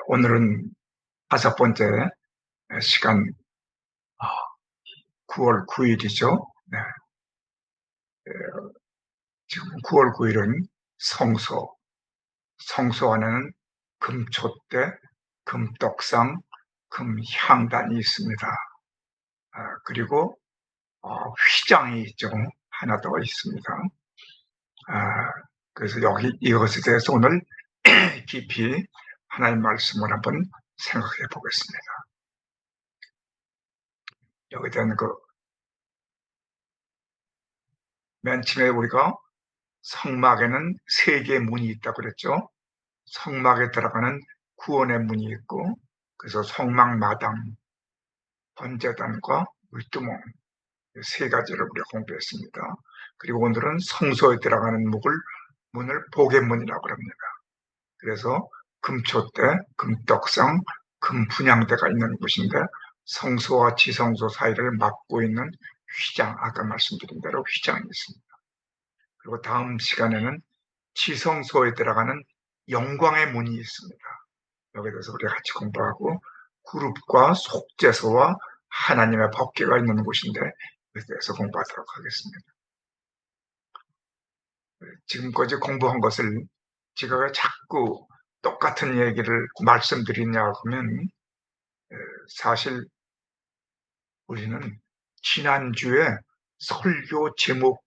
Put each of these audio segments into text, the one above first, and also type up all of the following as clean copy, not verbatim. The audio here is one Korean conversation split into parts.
오늘은 5번째 시간, 9월 9일이죠. 네. 지금 9월 9일은 성소 안에는 금촛대, 금떡상, 금향단이 있습니다. 그리고 휘장이 있죠. 하나 더 있습니다. 그래서 이것에 대해서 오늘 깊이 하나님 말씀을 한번 생각해 보겠습니다. 여기에 대한 맨 처음에 우리가 성막에는 3개의 문이 있다고 그랬죠. 성막에 들어가는 구원의 문이 있고, 그래서 성막 마당, 번제단과 물두멍, 3가지를 우리가 공부했습니다. 그리고 오늘은 성소에 들어가는 문을 보게문이라고 합니다. 그래서 금초대, 금떡상, 금분향대가 있는 곳인데, 성소와 지성소 사이를 막고 있는 휘장, 아까 말씀드린 대로 휘장이 있습니다. 그리고 다음 시간에는 지성소에 들어가는 영광의 문이 있습니다. 여기에 대해서 우리가 같이 공부하고, 그룹과 속죄소와 하나님의 법궤가 있는 곳인데 여기에 대해서 공부하도록 하겠습니다. 지금까지 공부한 것을 제가 왜 자꾸 똑같은 얘기를 말씀드리냐 하면, 사실 우리는 지난주에 설교 제목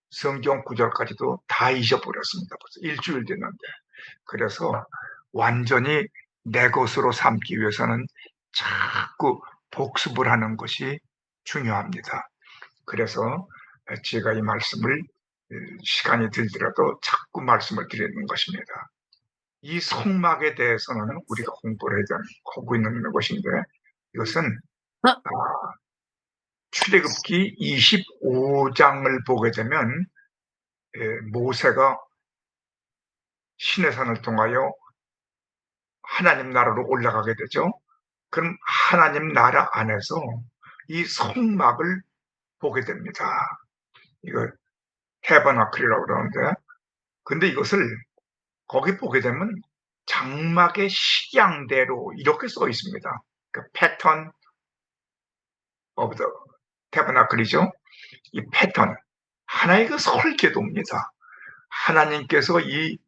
성경 구절까지도 다 잊어버렸습니다. 벌써 일주일 됐는데. 그래서 완전히 내 것으로 삼기 위해서는 자꾸 복습을 하는 것이 중요합니다. 그래서 제가 이 말씀을 시간이 들더라도 자꾸 말씀을 드리는 것입니다. 이 성막에 대해서는 우리가 공부를 하고 있는 것인데, 이것은 출애굽기 25장을 보게 되면 모세가 시내산을 통하여 하나님 나라로 올라가게 되죠. 그럼 하나님 나라 안에서 이 성막을 보게 됩니다. 이거 태버나클이라고 그러는데, 근데 이것을 거기 보게 되면 장막의 식양대로 이렇게 써 있습니다. 그 패턴 오브 더 태버나클이죠. 이 패턴, 하나의 그 설계도입니다. 하나님께서 이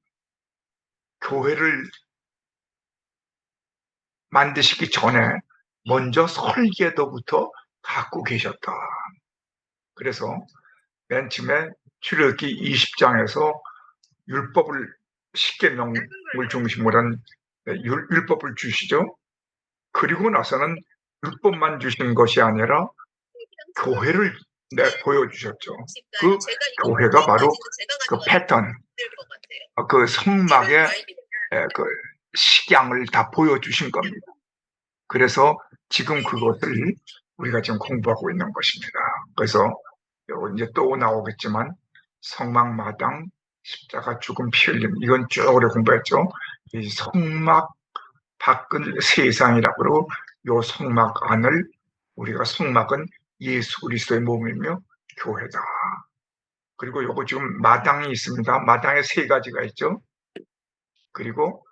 교회를 만드시기 전에 먼저 설계도부터 갖고 계셨다. 그래서 맨 처음에 출애굽기 20장에서 율법을 10계명을 중심으로 한 율법을 주시죠. 그리고 나서는 율법만 주신 것이 아니라 교회를 보여주셨죠. 그 교회가 바로 그 패턴, 그 성막의 그 식양을 다 보여주신 겁니다. 그래서 지금 그것을 우리가 지금 공부하고 있는 것입니다. 그래서 이제 또 나오겠지만 성막 마당, 십자가 죽음 피 흘림, 이건 쭉 오래 공부했죠. 이 성막 밖은 세상이라고 그러고, 요 성막 안을 우리가 성막은 예수 그리스도의 몸이며 교회다. 그리고 요거 지금 마당이 있습니다. 마당에 3가지가 있죠. 그리고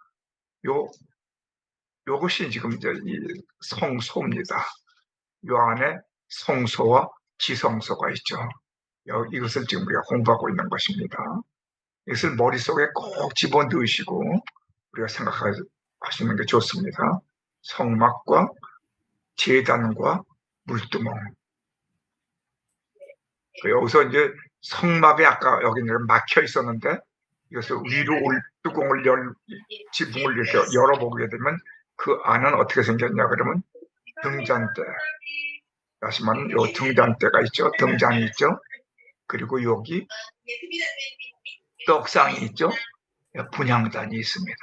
요것이 지금 이제 이 성소입니다. 요 안에 성소와 지성소가 있죠. 이것을 지금 우리가 공부하고 있는 것입니다. 이것을 머릿속에 꼭 집어넣으시고 우리가 생각하시는 게 좋습니다. 성막과 제단과 물두멍. 여기서 이제 성막에 아까 여기 막혀 있었는데, 이것을 위로 지붕을 이렇게 열어보게 되면 그 안은 어떻게 생겼냐 그러면 등잔대, 다시 말하면 요 등잔대가 있죠. 등잔이 있죠. 그리고 여기 떡상이 있죠. 분향단이 있습니다.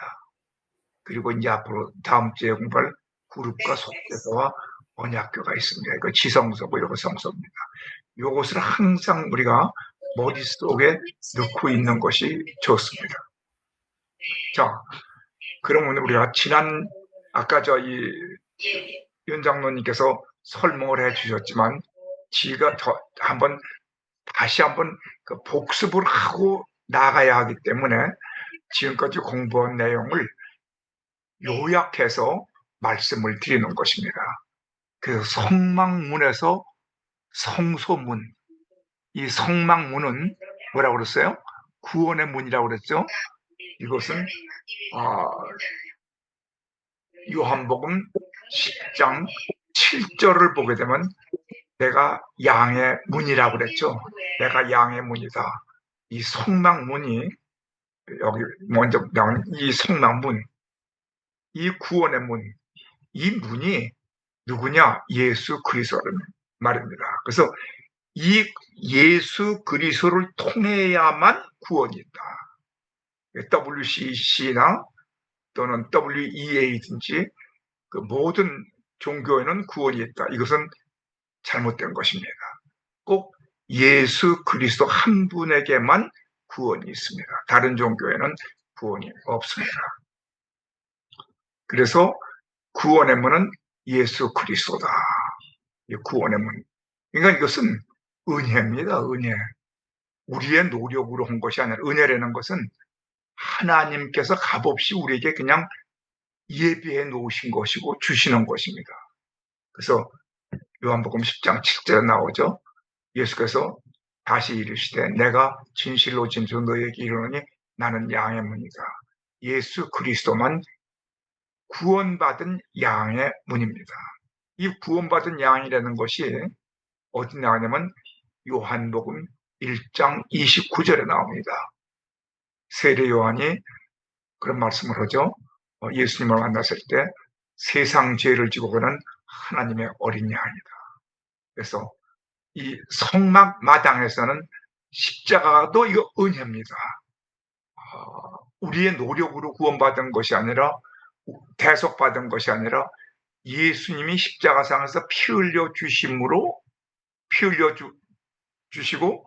그리고 이제 앞으로 다음 주에 공부할 그룹과 속죄소와 언약궤가 있습니다. 이거 지성소고 이거 성소입니다. 이것을 항상 우리가 머릿속에 넣고 있는 것이 좋습니다. 자, 그러면 우리가 아까 이 연장로님께서 설명을 해주셨지만, 지가 다시 한번 그 복습을 하고 나가야 하기 때문에 지금까지 공부한 내용을 요약해서 말씀을 드리는 것입니다. 그래서 성막문에서 성소문, 이 성막문은 뭐라고 그랬어요? 구원의 문이라고 그랬죠? 이것은 요한복음 10장 7절을 보게 되면 내가 양의 문이라고 그랬죠. 내가 양의 문이다. 이 성막문이 여기 먼저 나온 이 성막문, 이 구원의 문, 이 문이 누구냐? 예수 그리스도는 말입니다. 그래서 이 예수 그리스도를 통해야만 구원이 있다. WCC나 또는 WEA든지 그 모든 종교에는 구원이 있다. 이것은 잘못된 것입니다. 꼭 예수 그리스도 한 분에게만 구원이 있습니다. 다른 종교에는 구원이 없습니다. 그래서 구원의 문은 예수 그리스도다. 구원의 문. 그러니까 이것은 은혜입니다. 은혜. 우리의 노력으로 한 것이 아니라 은혜라는 것은 하나님께서 값없이 우리에게 그냥 예비해 놓으신 것이고 주시는 것입니다. 그래서 요한복음 10장 7절에 나오죠. 예수께서 다시 이르시되 내가 진실로 너희에게 이르노니 나는 양의 문이다. 예수 그리스도만 구원받은 양의 문입니다. 이 구원받은 양이라는 것이 어디 나오냐면 요한복음 1장 29절에 나옵니다. 세례 요한이 그런 말씀을 하죠. 예수님을 만났을 때 세상 죄를 지고 가는 하나님의 어린 양이다. 그래서 이 성막 마당에서는 십자가도 이거 은혜입니다. 우리의 노력으로 구원받은 것이 아니라 대속받은 것이 아니라 예수님이 십자가상에서 피 흘려 주심으로 피 흘려 주시고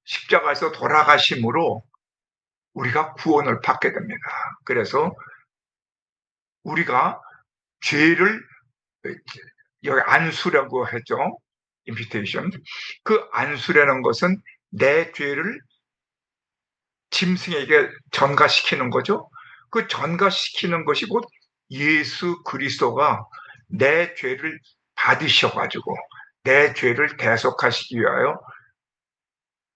십자가에서 돌아가심으로 우리가 구원을 받게 됩니다. 그래서 우리가 죄를 여기 안수라고 했죠. 인비테이션. 그 안수라는 것은 내 죄를 짐승에게 전가시키는 거죠. 그 전가시키는 것이 곧 예수 그리스도가 내 죄를 받으셔가지고 내 죄를 대속하시기 위하여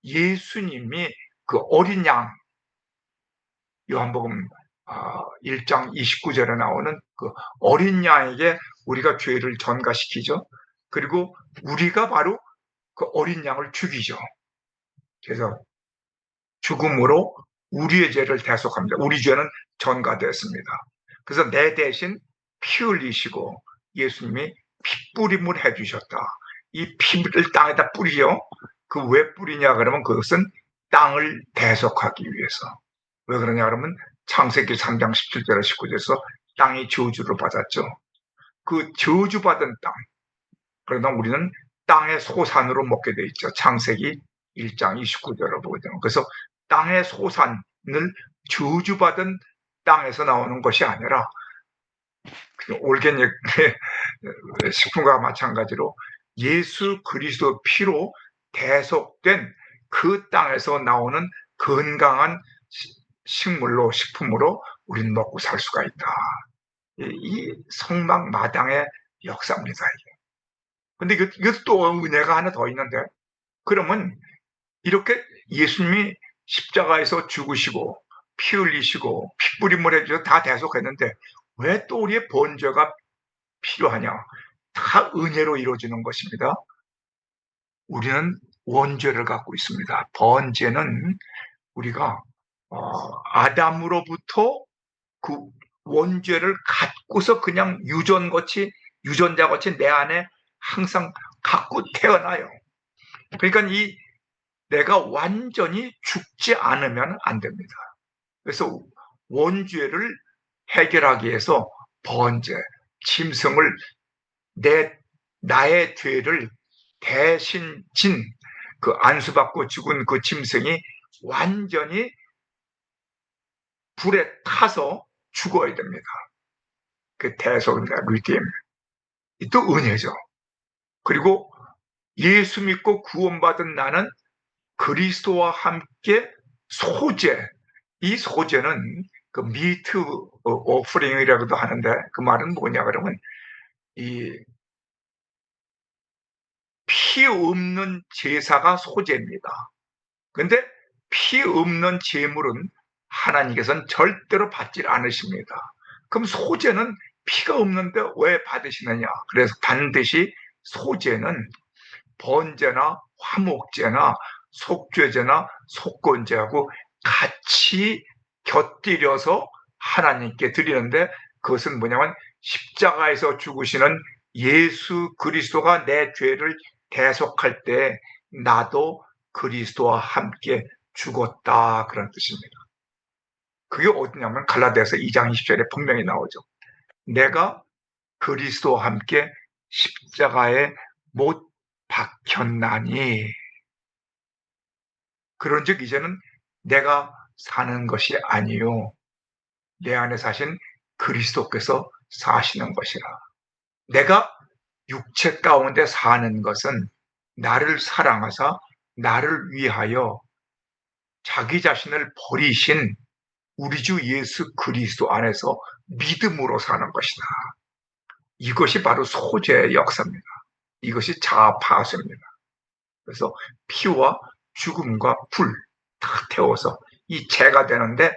예수님이 그 어린 양, 요한복음 1장 29절에 나오는 그 어린 양에게 우리가 죄를 전가시키죠. 그리고 우리가 바로 그 어린 양을 죽이죠. 그래서 죽음으로 우리의 죄를 대속합니다. 우리 죄는 전가되었습니다. 그래서 내 대신 피 흘리시고 예수님이 피뿌림을 해주셨다. 이 피를 땅에다 뿌리죠. 그 왜 뿌리냐 그러면 그것은 땅을 대속하기 위해서. 왜 그러냐 그러면 창세기 3장 17절에 19절에서 땅이 저주를 받았죠. 그 저주받은 땅. 그러나 우리는 땅의 소산으로 먹게 돼 있죠. 창세기 1장 29절을 보게 되면. 그래서 땅의 소산을 저주받은 땅에서 나오는 것이 아니라 올게닉 식품과 마찬가지로 예수 그리스도 피로 대속된 그 땅에서 나오는 건강한 식물로 식품으로 우리는 먹고 살 수가 있다. 이 성막 마당의 역사입니다. 근데 이것도 또 은혜가 하나 더 있는데, 그러면 이렇게 예수님이 십자가에서 죽으시고 피 흘리시고 핏부림을 해주셔서 다 대속했는데 왜 또 우리의 번제가 필요하냐? 다 은혜로 이루어지는 것입니다. 우리는 원죄를 갖고 있습니다. 번제는 우리가 아담으로부터 그 원죄를 갖고서 그냥 유전자같이 내 안에 항상 갖고 태어나요. 그러니까 내가 완전히 죽지 않으면 안 됩니다. 그래서 원죄를 해결하기 위해서 번제, 짐승을 나의 죄를 대신 진 그 안수받고 죽은 그 짐승이 완전히 불에 타서 죽어야 됩니다. 그 대속입니다. 리뎀. 또 은혜죠. 그리고 예수 믿고 구원받은 나는 그리스도와 함께 소재, 이 소재는 그 미트 오프링이라고도 하는데 그 말은 뭐냐 그러면 이 피 없는 제사가 소제입니다. 근데 피 없는 제물은 하나님께서는 절대로 받질 않으십니다. 그럼 소제는 피가 없는데 왜 받으시느냐? 그래서 반드시 소제는 번제나 화목제나 속죄제나 속건제하고 같이 곁들여서 하나님께 드리는데, 그것은 뭐냐면 십자가에서 죽으시는 예수 그리스도가 내 죄를 대속할 때 나도 그리스도와 함께 죽었다, 그런 뜻입니다. 그게 어디냐면 갈라디아서 2장 20절에 분명히 나오죠. 내가 그리스도와 함께 십자가에 못 박혔나니, 그런즉 이제는 내가 사는 것이 아니요 내 안에 사신 그리스도께서 사시는 것이라. 내가 육체 가운데 사는 것은 나를 사랑하사 나를 위하여 자기 자신을 버리신 우리 주 예수 그리스도 안에서 믿음으로 사는 것이다. 이것이 바로 소재의 역사입니다. 이것이 자아파쇄입니다. 그래서 피와 죽음과 불 다 태워서 이 죄가 되는데,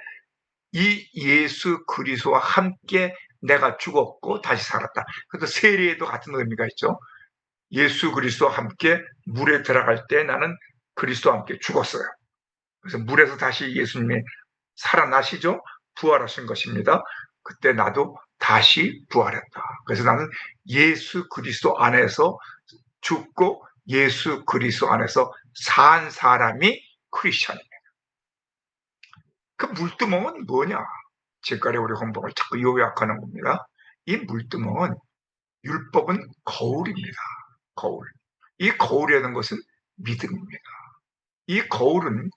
이 예수 그리스도와 함께 내가 죽었고 다시 살았다. 그래서 세례에도 같은 의미가 있죠. 예수 그리스도와 함께 물에 들어갈 때 나는 그리스도와 함께 죽었어요. 그래서 물에서 다시 예수님이 살아나시죠. 부활하신 것입니다. 그때 나도 다시 부활했다. 그래서 나는 예수 그리스도 안에서 죽고 예수 그리스도 안에서 산 사람이 크리스천입니다. 그 물두멍은 뭐냐? 지금까지 우리 공부를 자꾸 요약하는 겁니다. 이 물두멍은 율법은 거울입니다. 거울. 이 거울이라는 것은 믿음입니다. 이 거울은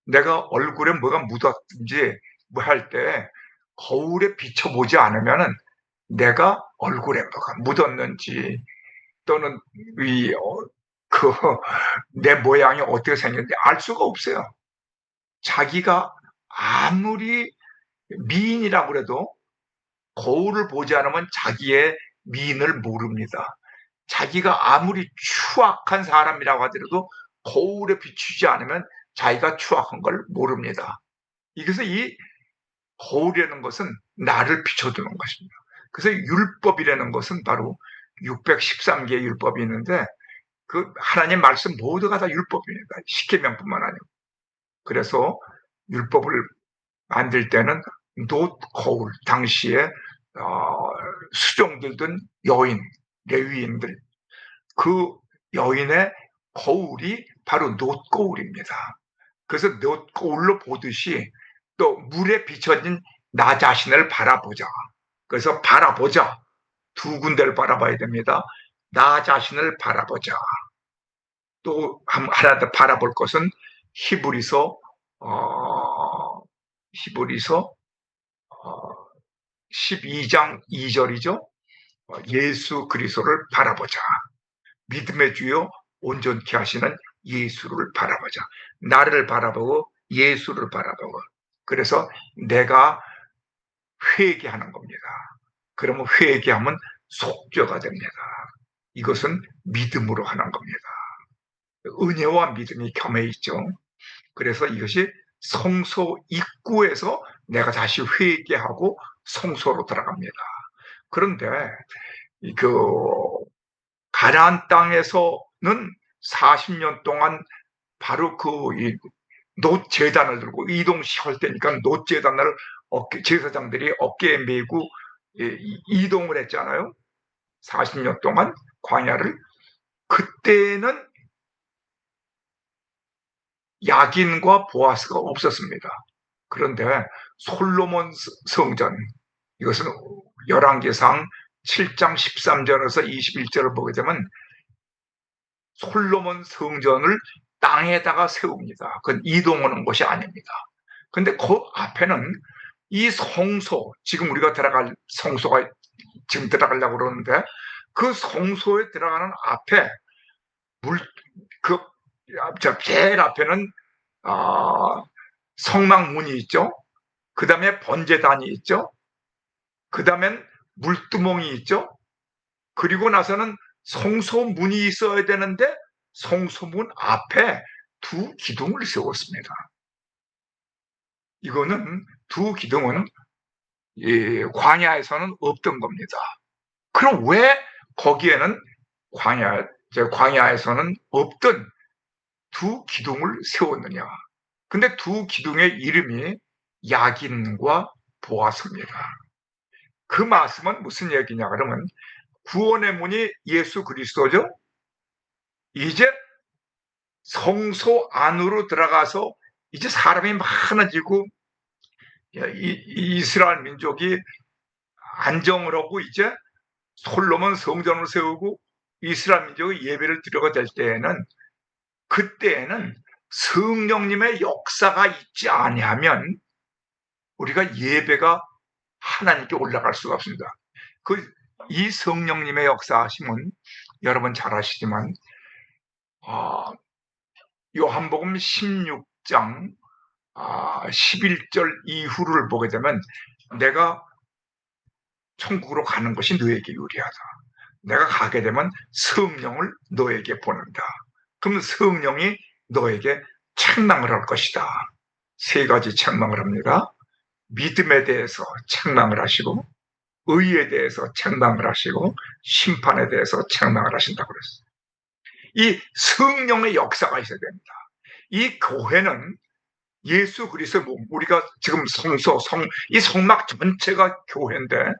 내가 얼굴에 뭐가 묻었든지 뭐 할 때 거울에 비춰보지 않으면은 내가 얼굴에 뭐가 묻었는지 또는 내 모양이 어떻게 생겼는지 알 수가 없어요. 자기가 아무리 미인이라고 그래도 거울을 보지 않으면 자기의 미인을 모릅니다. 자기가 아무리 추악한 사람이라고 하더라도 거울에 비추지 않으면 자기가 추악한 걸 모릅니다. 그래서 이 거울이라는 것은 나를 비춰주는 것입니다. 그래서 율법이라는 것은 바로 613개의 율법이 있는데 그 하나님 말씀 모두가 다 율법입니다. 십계명뿐만 아니고. 그래서 율법을 만들 때는 놋 거울, 당시에 수종들던 여인, 레위인들, 그 여인의 거울이 바로 놋 거울입니다. 그래서 놋 거울로 보듯이 또 물에 비춰진 나 자신을 바라보자. 그래서 바라보자. 두 군데를 바라봐야 됩니다. 나 자신을 바라보자. 또 하나 더 바라볼 것은 히브리서 12장 2절이죠. 예수 그리스도를 바라보자. 믿음의 주요 온전케 하시는 예수를 바라보자. 나를 바라보고 예수를 바라보고. 그래서 내가 회개하는 겁니다. 그러면 회개하면 속죄가 됩니다. 이것은 믿음으로 하는 겁니다. 은혜와 믿음이 겸해 있죠. 그래서 이것이 성소 입구에서 내가 다시 회개하고 성소로 들어갑니다. 그런데 그 가나안 땅에서는 40년 동안 바로 놋 제단을 들고 이동할 때니까 놋 제단을 제사장들이 어깨에 메고 이동을 했잖아요. 40년 동안 광야를. 그때는 야긴과 보아스가 없었습니다. 그런데 솔로몬 성전, 이것은 열왕기상 7장 13절에서 21절을 보게 되면 솔로몬 성전을 땅에다가 세웁니다. 그건 이동하는 것이 아닙니다. 근데 그 앞에는 이 성소, 지금 우리가 들어갈 성소가 지금 들어가려고 그러는데 그 성소에 들어가는 앞에 제일 앞에는 성막문이 있죠. 그 다음에 번제단이 있죠. 그 다음엔 물두멍이 있죠. 그리고 나서는 성소문이 있어야 되는데 성소문 앞에 두 기둥을 세웠습니다. 이거는 두 기둥은 광야에서는 없던 겁니다. 그럼 왜 거기에는 광야에서는 없던 두 기둥을 세웠느냐? 근데 두 기둥의 이름이 야긴과 보아스입니다. 그 말씀은 무슨 얘기냐 그러면 구원의 문이 예수 그리스도죠. 이제 성소 안으로 들어가서 이제 사람이 많아지고 이스라엘 민족이 안정을 하고 이제 솔로몬 성전을 세우고 이스라엘 민족이 예배를 드려야 될 때에는 그때에는 성령님의 역사가 있지 아니하면 우리가 예배가 하나님께 올라갈 수가 없습니다. 이 성령님의 역사하심은 여러분 잘 아시지만 요한복음 16장 11절 이후를 보게 되면 내가 천국으로 가는 것이 너에게 유리하다. 내가 가게 되면 성령을 너에게 보낸다. 그럼 성령이 너에게 책망을 할 것이다. 세 가지 책망을 합니다. 믿음에 대해서 책망을 하시고 의에 대해서 책망을 하시고 심판에 대해서 책망을 하신다고 그랬어요. 이 성령의 역사가 있어야 됩니다. 이 교회는 예수 그리스도의 몸, 우리가 지금 이 성막 전체가 교회인데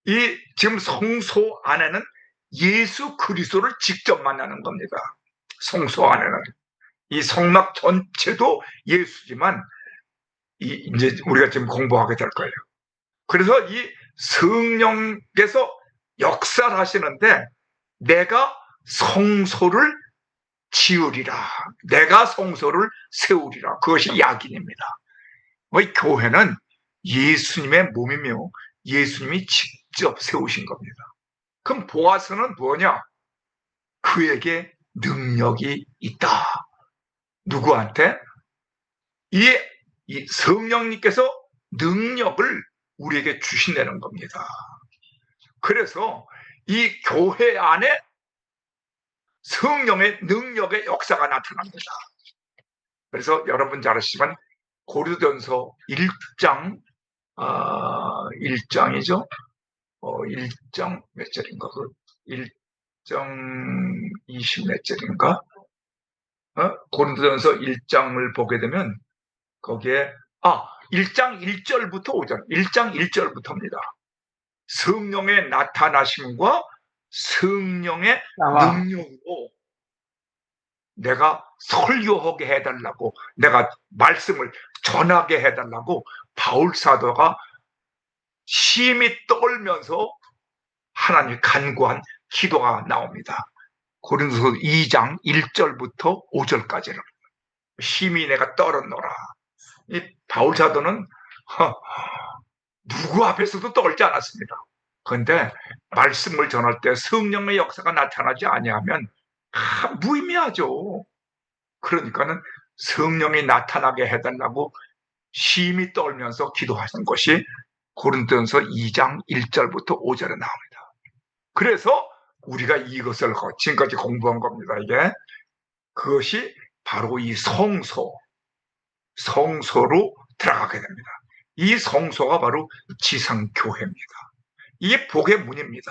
이 지금 성소 안에는 예수 그리스도를 직접 만나는 겁니다. 성소 안에는 이 성막 전체도 예수지만 이제 우리가 지금 공부하게 될 거예요. 그래서 이 성령께서 역사를 하시는데 내가 성소를 지으리라. 내가 성소를 세우리라. 그것이 야긴입니다. 이 교회는 예수님의 몸이며 예수님이 직접 세우신 겁니다. 그럼 보아스는 뭐냐? 그에게 능력이 있다. 누구한테? 이 성령님께서 능력을 우리에게 주신다는 겁니다. 그래서 이 교회 안에 성령의 능력의 역사가 나타납니다. 그래서 여러분 잘 아시지만 고린도전서 1장 1장이죠. 1장 몇 절인가? 1장 20 몇 절인가? 고린도전서 1장을 보게 되면 거기에 1장 1절부터 5절, 1장 1절부터입니다. 성령의 나타나심과 성령의 능력으로 내가 설교하게 해달라고, 내가 말씀을 전하게 해달라고 바울 사도가 심히 떨면서 하나님 간구한 기도가 나옵니다. 고린도서 2장 1절부터 5절까지는 심히 내가 떨었노라. 이 바울 사도는 누구 앞에서도 떨지 않았습니다. 그런데 말씀을 전할 때 성령의 역사가 나타나지 아니하면 무의미하죠. 그러니까는 성령이 나타나게 해달라고 심히 떨면서 기도하신 것이 고린도전서 2장 1절부터 5절에 나옵니다. 그래서 우리가 이것을 지금까지 공부한 겁니다. 이게 그것이 바로 이 성소로 들어가게 됩니다. 이 성소가 바로 지성교회입니다. 이 복의 문입니다.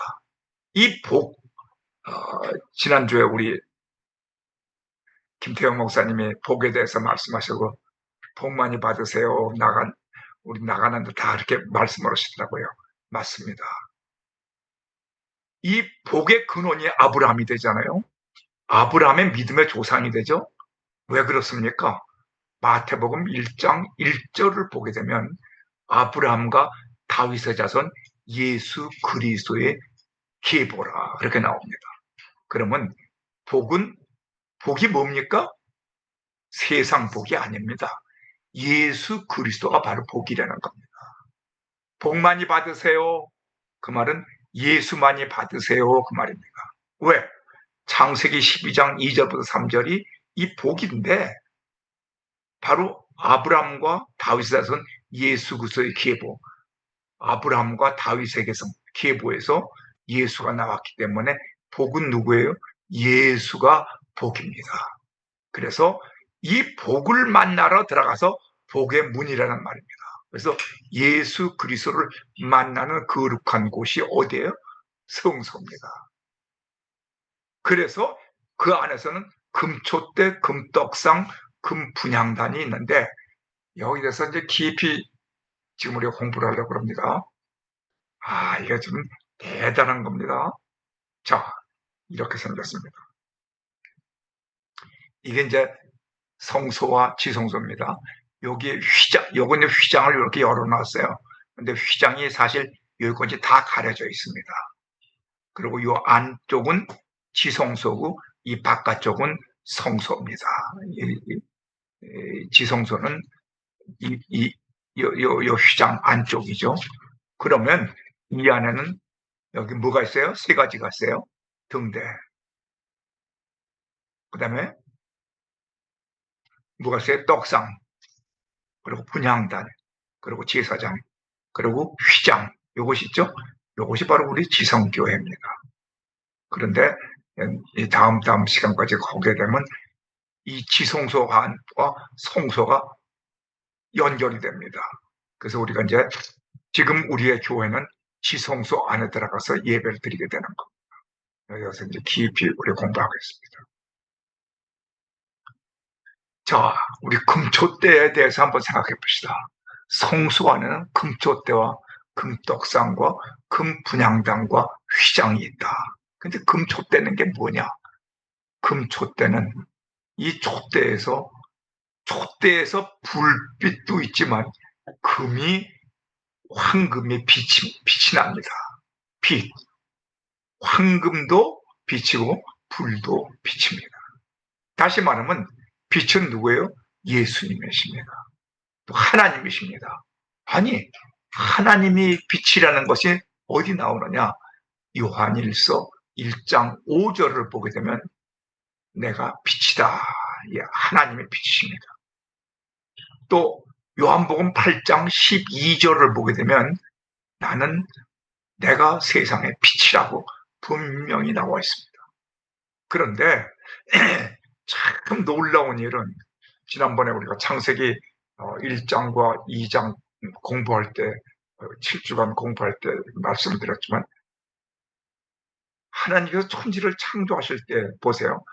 이 복, 지난주에 우리 김태형 목사님이 복에 대해서 말씀하시고 복 많이 받으세요. 우리 나가는데 다 이렇게 말씀을 하시더라고요. 맞습니다. 이 복의 근원이 아브라함이 되잖아요. 아브라함의 믿음의 조상이 되죠. 왜 그렇습니까? 마태복음 1장 1절을 보게 되면 아브라함과 다윗의 자손 예수 그리스도의 계보라 그렇게 나옵니다. 그러면 복이 뭡니까? 세상 복이 아닙니다. 예수 그리스도가 바로 복이라는 겁니다. 복 많이 받으세요. 그 말은 예수 많이 받으세요. 그 말입니다. 왜? 창세기 12장 2절부터 3절이 이 복인데 바로 아브라함과 다윗의 자손 예수 그리스도의 계보, 아브라함과 다윗의 계보에서 예수가 나왔기 때문에 복은 누구예요? 예수가 복입니다. 그래서 이 복을 만나러 들어가서 복의 문이라는 말입니다. 그래서 예수 그리스도를 만나는 거룩한 곳이 어디예요? 성소입니다. 그래서 그 안에서는 금촛대, 금떡상, 금분향단이 있는데 여기 대해서 이제 깊이 지금 우리가 공부를 하려고 합니다. 이게 좀 대단한 겁니다. 자, 이렇게 생겼습니다. 이게 이제 성소와 지성소입니다. 여기에 요거는 휘장을 이렇게 열어놨어요. 근데 휘장이 사실 여기까지 다 가려져 있습니다. 그리고 이 안쪽은 지성소고 이 바깥쪽은 성소입니다. 지성소는 요 휘장 안쪽이죠. 그러면 이 안에는 여기 뭐가 있어요? 세 가지가 있어요. 등대. 그 다음에 뭐가 있어요? 떡상. 그리고 분향단. 그리고 제사장. 그리고 휘장. 요것이 있죠? 요것이 바로 우리 지성교회입니다. 그런데 이 다음 시간까지 가게 되면 이 지성소 안과 성소가 연결이 됩니다. 그래서 우리가 이제 지금 우리의 교회는 지성소 안에 들어가서 예배를 드리게 되는 겁니다. 여기서 이제 깊이 우리 공부하겠습니다. 자, 우리 금초대에 대해서 한번 생각해 봅시다. 성소 안에는 금초대와 금떡상과 금분향단과 휘장이 있다. 근데 금초대는 게 뭐냐? 금초대는 이 촛대에서 불빛도 있지만 황금의 빛이 납니다. 빛. 황금도 빛이고 불도 빛입니다. 다시 말하면 빛은 누구예요? 예수님이십니다. 또 하나님이십니다. 아니, 하나님이 빛이라는 것이 어디 나오느냐? 요한일서 1장 5절을 보게 되면 내가 빛이다. 예, 하나님의 빛이십니다. 또 요한복음 8장 12절을 보게 되면 내가 세상의 빛이라고 분명히 나와 있습니다. 그런데 참 놀라운 일은 지난번에 우리가 창세기 1장과 2장 공부할 때 7주간 공부할 때 말씀을 드렸지만 하나님께서 천지를 창조하실 때 보세요.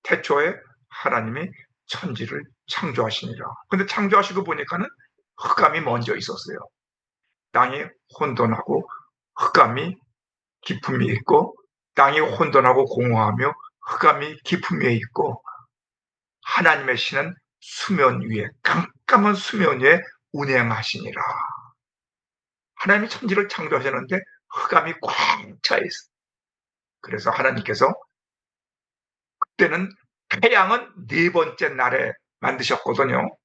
태초에 하나님이 천지를 창조하시니라. 근데 창조하시고 보니까는 흑암이 먼저 있었어요. 땅이 혼돈하고 흑암이 깊음이 있고 땅이 혼돈하고 공허하며 흑암이 깊음에 있고 하나님의 신은 수면 위에 깜깜한 수면 위에 운행하시니라. 하나님이 천지를 창조하셨는데 흑암이 꽉 차 있어. 그래서 하나님께서 그때는 태양은 네 번째 날에 만드셨거든요.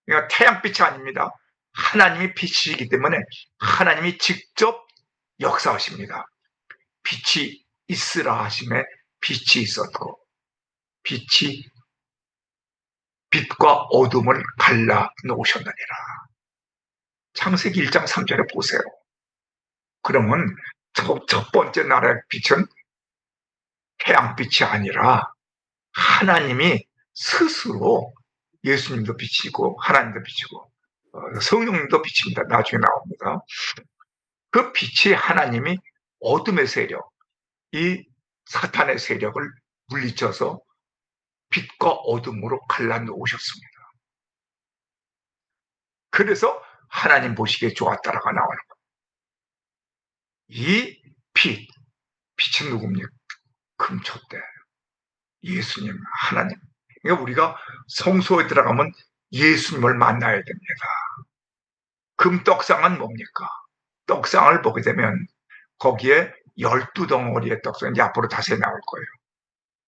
그러니까 태양빛이 아닙니다. 하나님이 빛이기 때문에 하나님이 직접 역사하십니다. 빛이 있으라 하심에 빛이 있었고 빛과 어둠을 갈라 놓으셨느니라. 창세기 1장 3절에 보세요. 그러면 첫 번째 날의 빛은 태양빛이 아니라 하나님이 스스로 예수님도 빛이고 하나님도 빛이고 성령님도 빛입니다. 나중에 나옵니다. 그 빛이 하나님이 어둠의 세력, 이 사탄의 세력을 물리쳐서 빛과 어둠으로 갈라놓으셨습니다. 그래서 하나님 보시기에 좋았다라가 나오는 거예요. 이 빛은 누굽니까? 금초대, 예수님, 하나님. 그러니까 우리가 성소에 들어가면 예수님을 만나야 됩니다. 금떡상은 뭡니까? 떡상을 보게 되면 거기에 12덩어리의 떡상, 이제 앞으로 자세히 나올 거예요.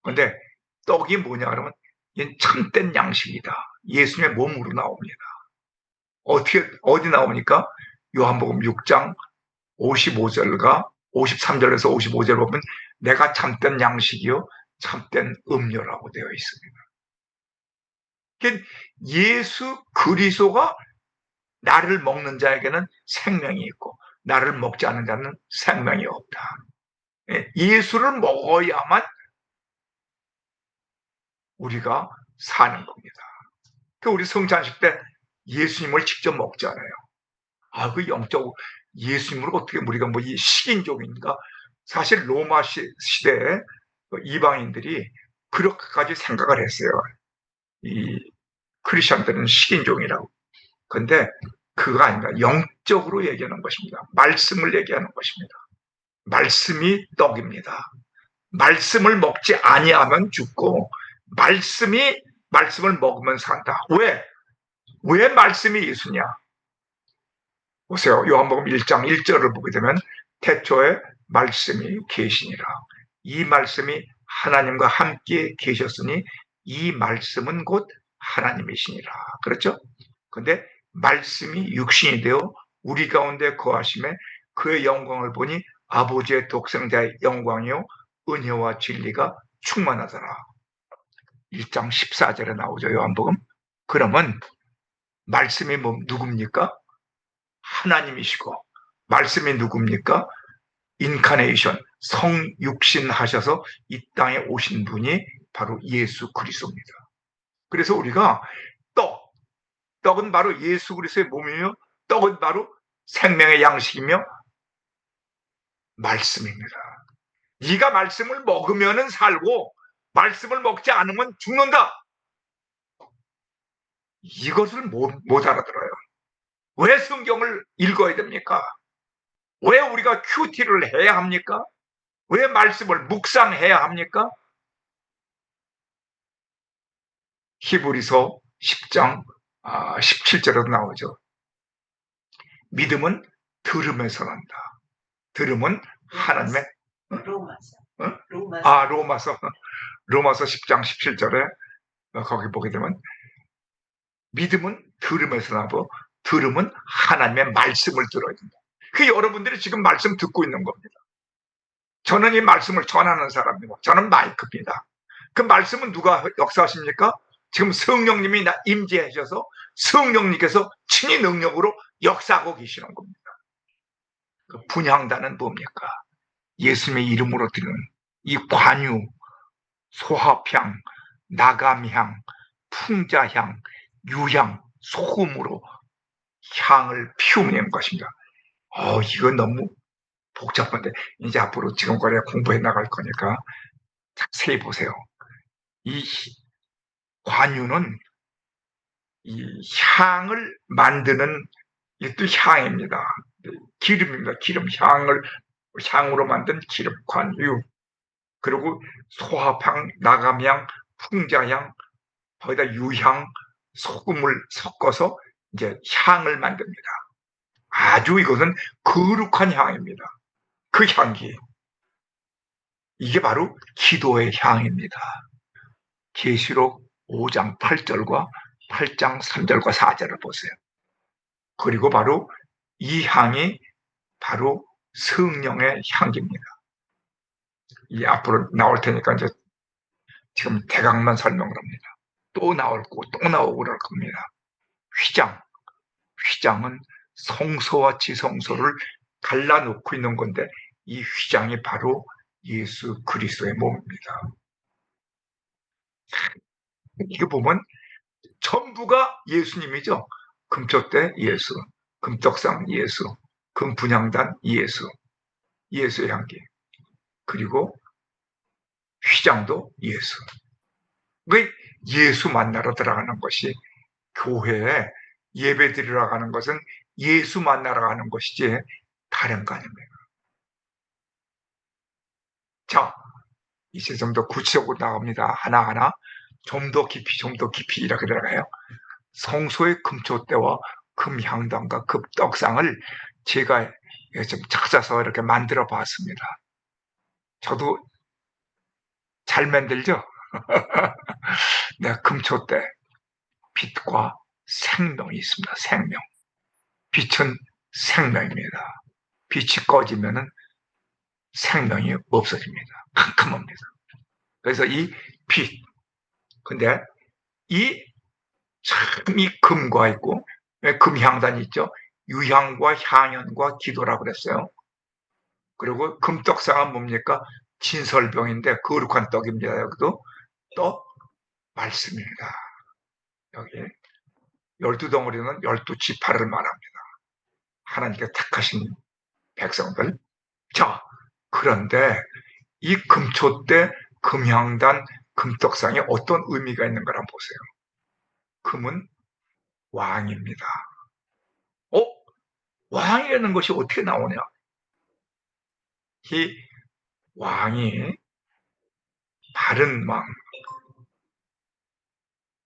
그런데 떡이 뭐냐 그러면 이게 참된 양식이다. 예수님의 몸으로 나옵니다. 어디 나오니까 요한복음 6장 55절과 53절에서 55절 보면 내가 참된 양식이요 참된 음료라고 되어 있습니다. 예수 그리스도가 나를 먹는 자에게는 생명이 있고 나를 먹지 않는 자는 생명이 없다. 예수를 먹어야만 우리가 사는 겁니다. 우리 성찬식 때 예수님을 직접 먹잖아요. 그 영적 예수님을 어떻게 우리가 뭐 이 식인종인가? 사실 로마 시대에 이방인들이 그렇게까지 생각을 했어요. 이 크리스천들은 식인종이라고. 근데 그거 아닙니다. 영적으로 얘기하는 것입니다. 말씀을 얘기하는 것입니다. 말씀이 떡입니다. 말씀을 먹지 아니하면 죽고 말씀을 먹으면 산다. 왜 말씀이 예수냐? 보세요. 요한복음 1장 1절을 보게 되면 태초에 말씀이 계시니라. 이 말씀이 하나님과 함께 계셨으니 이 말씀은 곧 하나님이시니라. 그렇죠? 근데 말씀이 육신이 되어 우리 가운데 거하심에 그의 영광을 보니 아버지의 독생자의 영광이요 은혜와 진리가 충만하더라. 1장 14절에 나오죠. 요한복음. 그러면 말씀이 누굽니까? 하나님이시고 말씀이 누굽니까? 인카네이션, 성육신 하셔서 이 땅에 오신 분이 바로 예수 그리스도입니다. 그래서 우리가 떡은 바로 예수 그리스도의 몸이며 떡은 바로 생명의 양식이며 말씀입니다. 네가 말씀을 먹으면 살고 말씀을 먹지 않으면 죽는다. 이것을 못 알아들어요. 왜 성경을 읽어야 됩니까? 왜 우리가 큐티를 해야 합니까? 왜 말씀을 묵상해야 합니까? 히브리서 10장 17절에도 나오죠. 믿음은 들음에서 난다. 들음은 하나님의 로마서 10장 17절에 거기 보게 되면 믿음은 들음에서 나고 들음은 하나님의 말씀을 들어야 된다. 여러분들이 지금 말씀 듣고 있는 겁니다. 저는 이 말씀을 전하는 사람입니다. 저는 마이크입니다. 그 말씀은 누가 역사하십니까? 지금 성령님이 임재해 주셔서 성령님께서 친히 능력으로 역사하고 계시는 겁니다. 그 분향단은 뭡니까? 예수님의 이름으로 드리는 이 관유, 소합향, 나감향, 풍자향, 유향, 소금으로 향을 피우는 것입니다. 이건 너무 복잡한데 이제 앞으로 지금까지 공부해 나갈 거니까 자세히 보세요. 이 관유는 이 향을 만드는 또 향입니다. 기름입니다. 기름, 향으로 만든 기름, 관유. 그리고 소합향, 나감향, 풍자향, 거기다 유향, 소금을 섞어서 이제 향을 만듭니다. 아주 이것은 거룩한 향입니다. 그 향기. 이게 바로 기도의 향입니다. 계시록 5장 8절과 8장 3절과 4절을 보세요. 그리고 바로 이 향이 바로 성령의 향기입니다. 이 앞으로 나올 테니까 이제 지금 대강만 설명을 합니다. 또 나오고 그럴 겁니다. 휘장은 성소와 지성소를 갈라놓고 있는 건데 이 휘장이 바로 예수 그리스도의 몸입니다. 이거 보면 전부가 예수님이죠. 금초대 예수, 금떡상 예수, 금분향단 예수, 예수의 향기. 그리고 휘장도 예수. 예수 만나러 들어가는 것이 교회에 예배 드리러 가는 것은 예수 만나러 가는 것이지 다른 거 아닙니다. 자, 이제 좀 더 구체적으로 나갑니다. 하나하나 좀 더 깊이 이렇게 들어가요. 성소의 금초대와 금향단과 금떡상을 제가 좀 찾아서 이렇게 만들어 봤습니다. 저도 잘 만들죠? 네, 금초대 빛과 생명이 있습니다. 생명. 빛은 생명입니다. 빛이 꺼지면은 생명이 없어집니다. 캄캄합니다. 그래서 이 빛, 근데 이 금과 있고 금향단이 있죠. 유향과 향연과 기도라고 그랬어요. 그리고 금떡상은 뭡니까? 진설병인데 거룩한 떡입니다. 여기도 떡 말씀입니다. 여기 12덩어리는 12지파를 말합니다. 하나님께 택하신 백성들. 자, 그런데 이 금초 때 금향단 금떡상에 어떤 의미가 있는가 한번 보세요. 금은 왕입니다. 어? 왕이라는 것이 어떻게 나오냐? 이 왕이 바른 왕,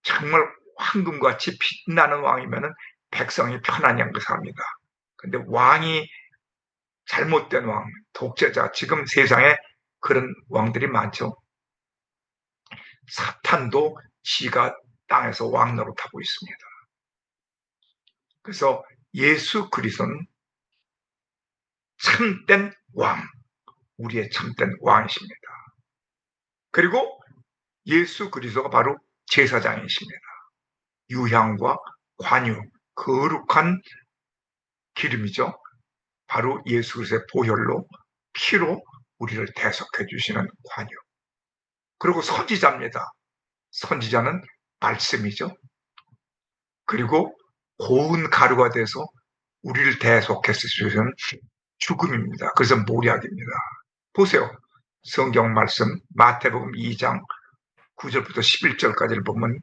정말 황금같이 빛나는 왕이면은 백성이 편안히 삽니다. 근데 왕이 잘못된 왕, 독재자, 지금 세상에 그런 왕들이 많죠. 사탄도 지가 땅에서 왕 노릇하고 있습니다. 그래서 예수 그리스도는 참된 왕, 우리의 참된 왕이십니다. 그리고 예수 그리스도가 바로 제사장이십니다. 유향과 관유, 거룩한 기름이죠. 바로 예수 그리스도의 보혈로 피로 우리를 대속해 주시는 관유. 그리고 선지자입니다. 선지자는 말씀이죠. 그리고 고운 가루가 돼서 우리를 대속해서 주시는 죽음입니다. 그래서 모략입니다. 보세요. 성경 말씀 마태복음 2장 9절부터 11절까지를 보면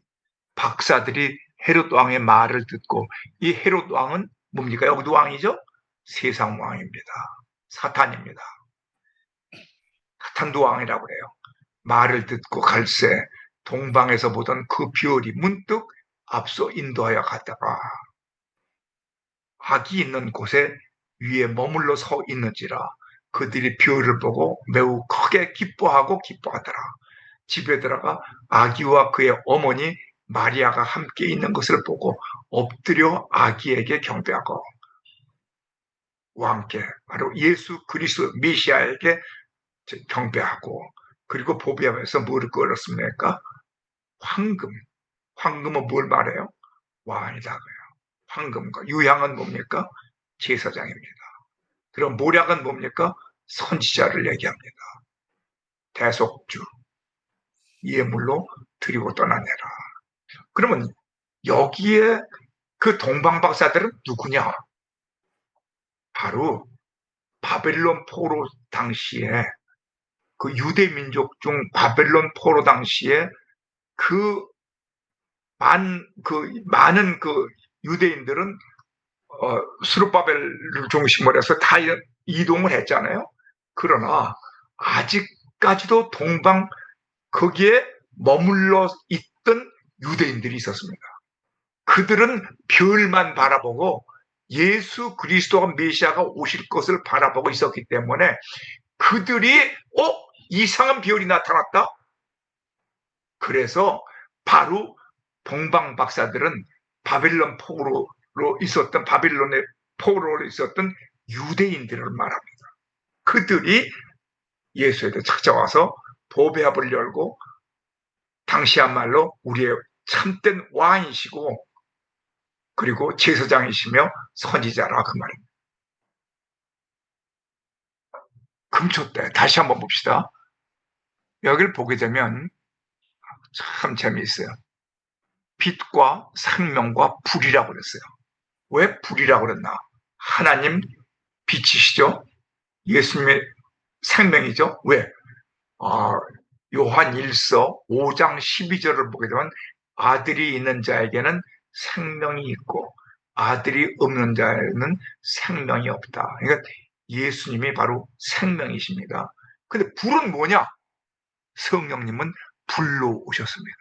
박사들이 헤롯 왕의 말을 듣고, 이 헤롯 왕은 뭡니까? 여기도 왕이죠? 세상 왕입니다. 사탄입니다. 사탄도 왕이라고 그래요. 말을 듣고 갈새 동방에서 보던 그 별이 문득 앞서 인도하여 갔다가 악이 있는 곳에 위에 머물러 서 있는지라 그들이 별을 보고 매우 크게 기뻐하더라. 집에 들어가 아기와 그의 어머니 마리아가 함께 있는 것을 보고 엎드려 아기에게 경배하고 왕께 바로 예수 그리스도 메시아에게 경배하고, 그리고 보배함에서 뭐를 끌었습니까? 황금. 황금은 뭘 말해요? 왕이다. 황금과 유향은 뭡니까? 제사장입니다. 그럼 모략은 뭡니까? 선지자를 얘기합니다. 대속주 예물로 드리고 떠나내라. 그러면 여기에 그 동방박사들은 누구냐? 바로 바벨론 포로 당시에 그 유대 민족 중 바벨론 포로 당시에 그 많은 그 유대인들은 스룹바벨을 중심으로 해서 다 이동을 했잖아요. 그러나 아직까지도 동방 거기에 머물러 있던 유대인들이 있었습니다. 그들은 별만 바라보고 예수 그리스도가 메시아가 오실 것을 바라보고 있었기 때문에 그들이 이상한 별이 나타났다. 그래서 바로 동방 박사들은 바벨론의 포로로 있었던 유대인들을 말합니다. 그들이 예수에게 찾아와서 보배합을 열고 당시야말로 우리의 참된 왕이시고 그리고 제사장이시며 선지자라 그 말입니다. 금초 때 다시 한번 봅시다. 여기를 보게 되면 참 재미있어요. 빛과 생명과 불이라고 그랬어요. 왜 불이라고 그랬나? 하나님 빛이시죠? 예수님의 생명이죠? 왜? 요한 1서 5장 12절을 보게 되면 아들이 있는 자에게는 생명이 있고 아들이 없는 자에는 생명이 없다. 그러니까 예수님이 바로 생명이십니다. 근데 불은 뭐냐? 성령님은 불로 오셨습니다.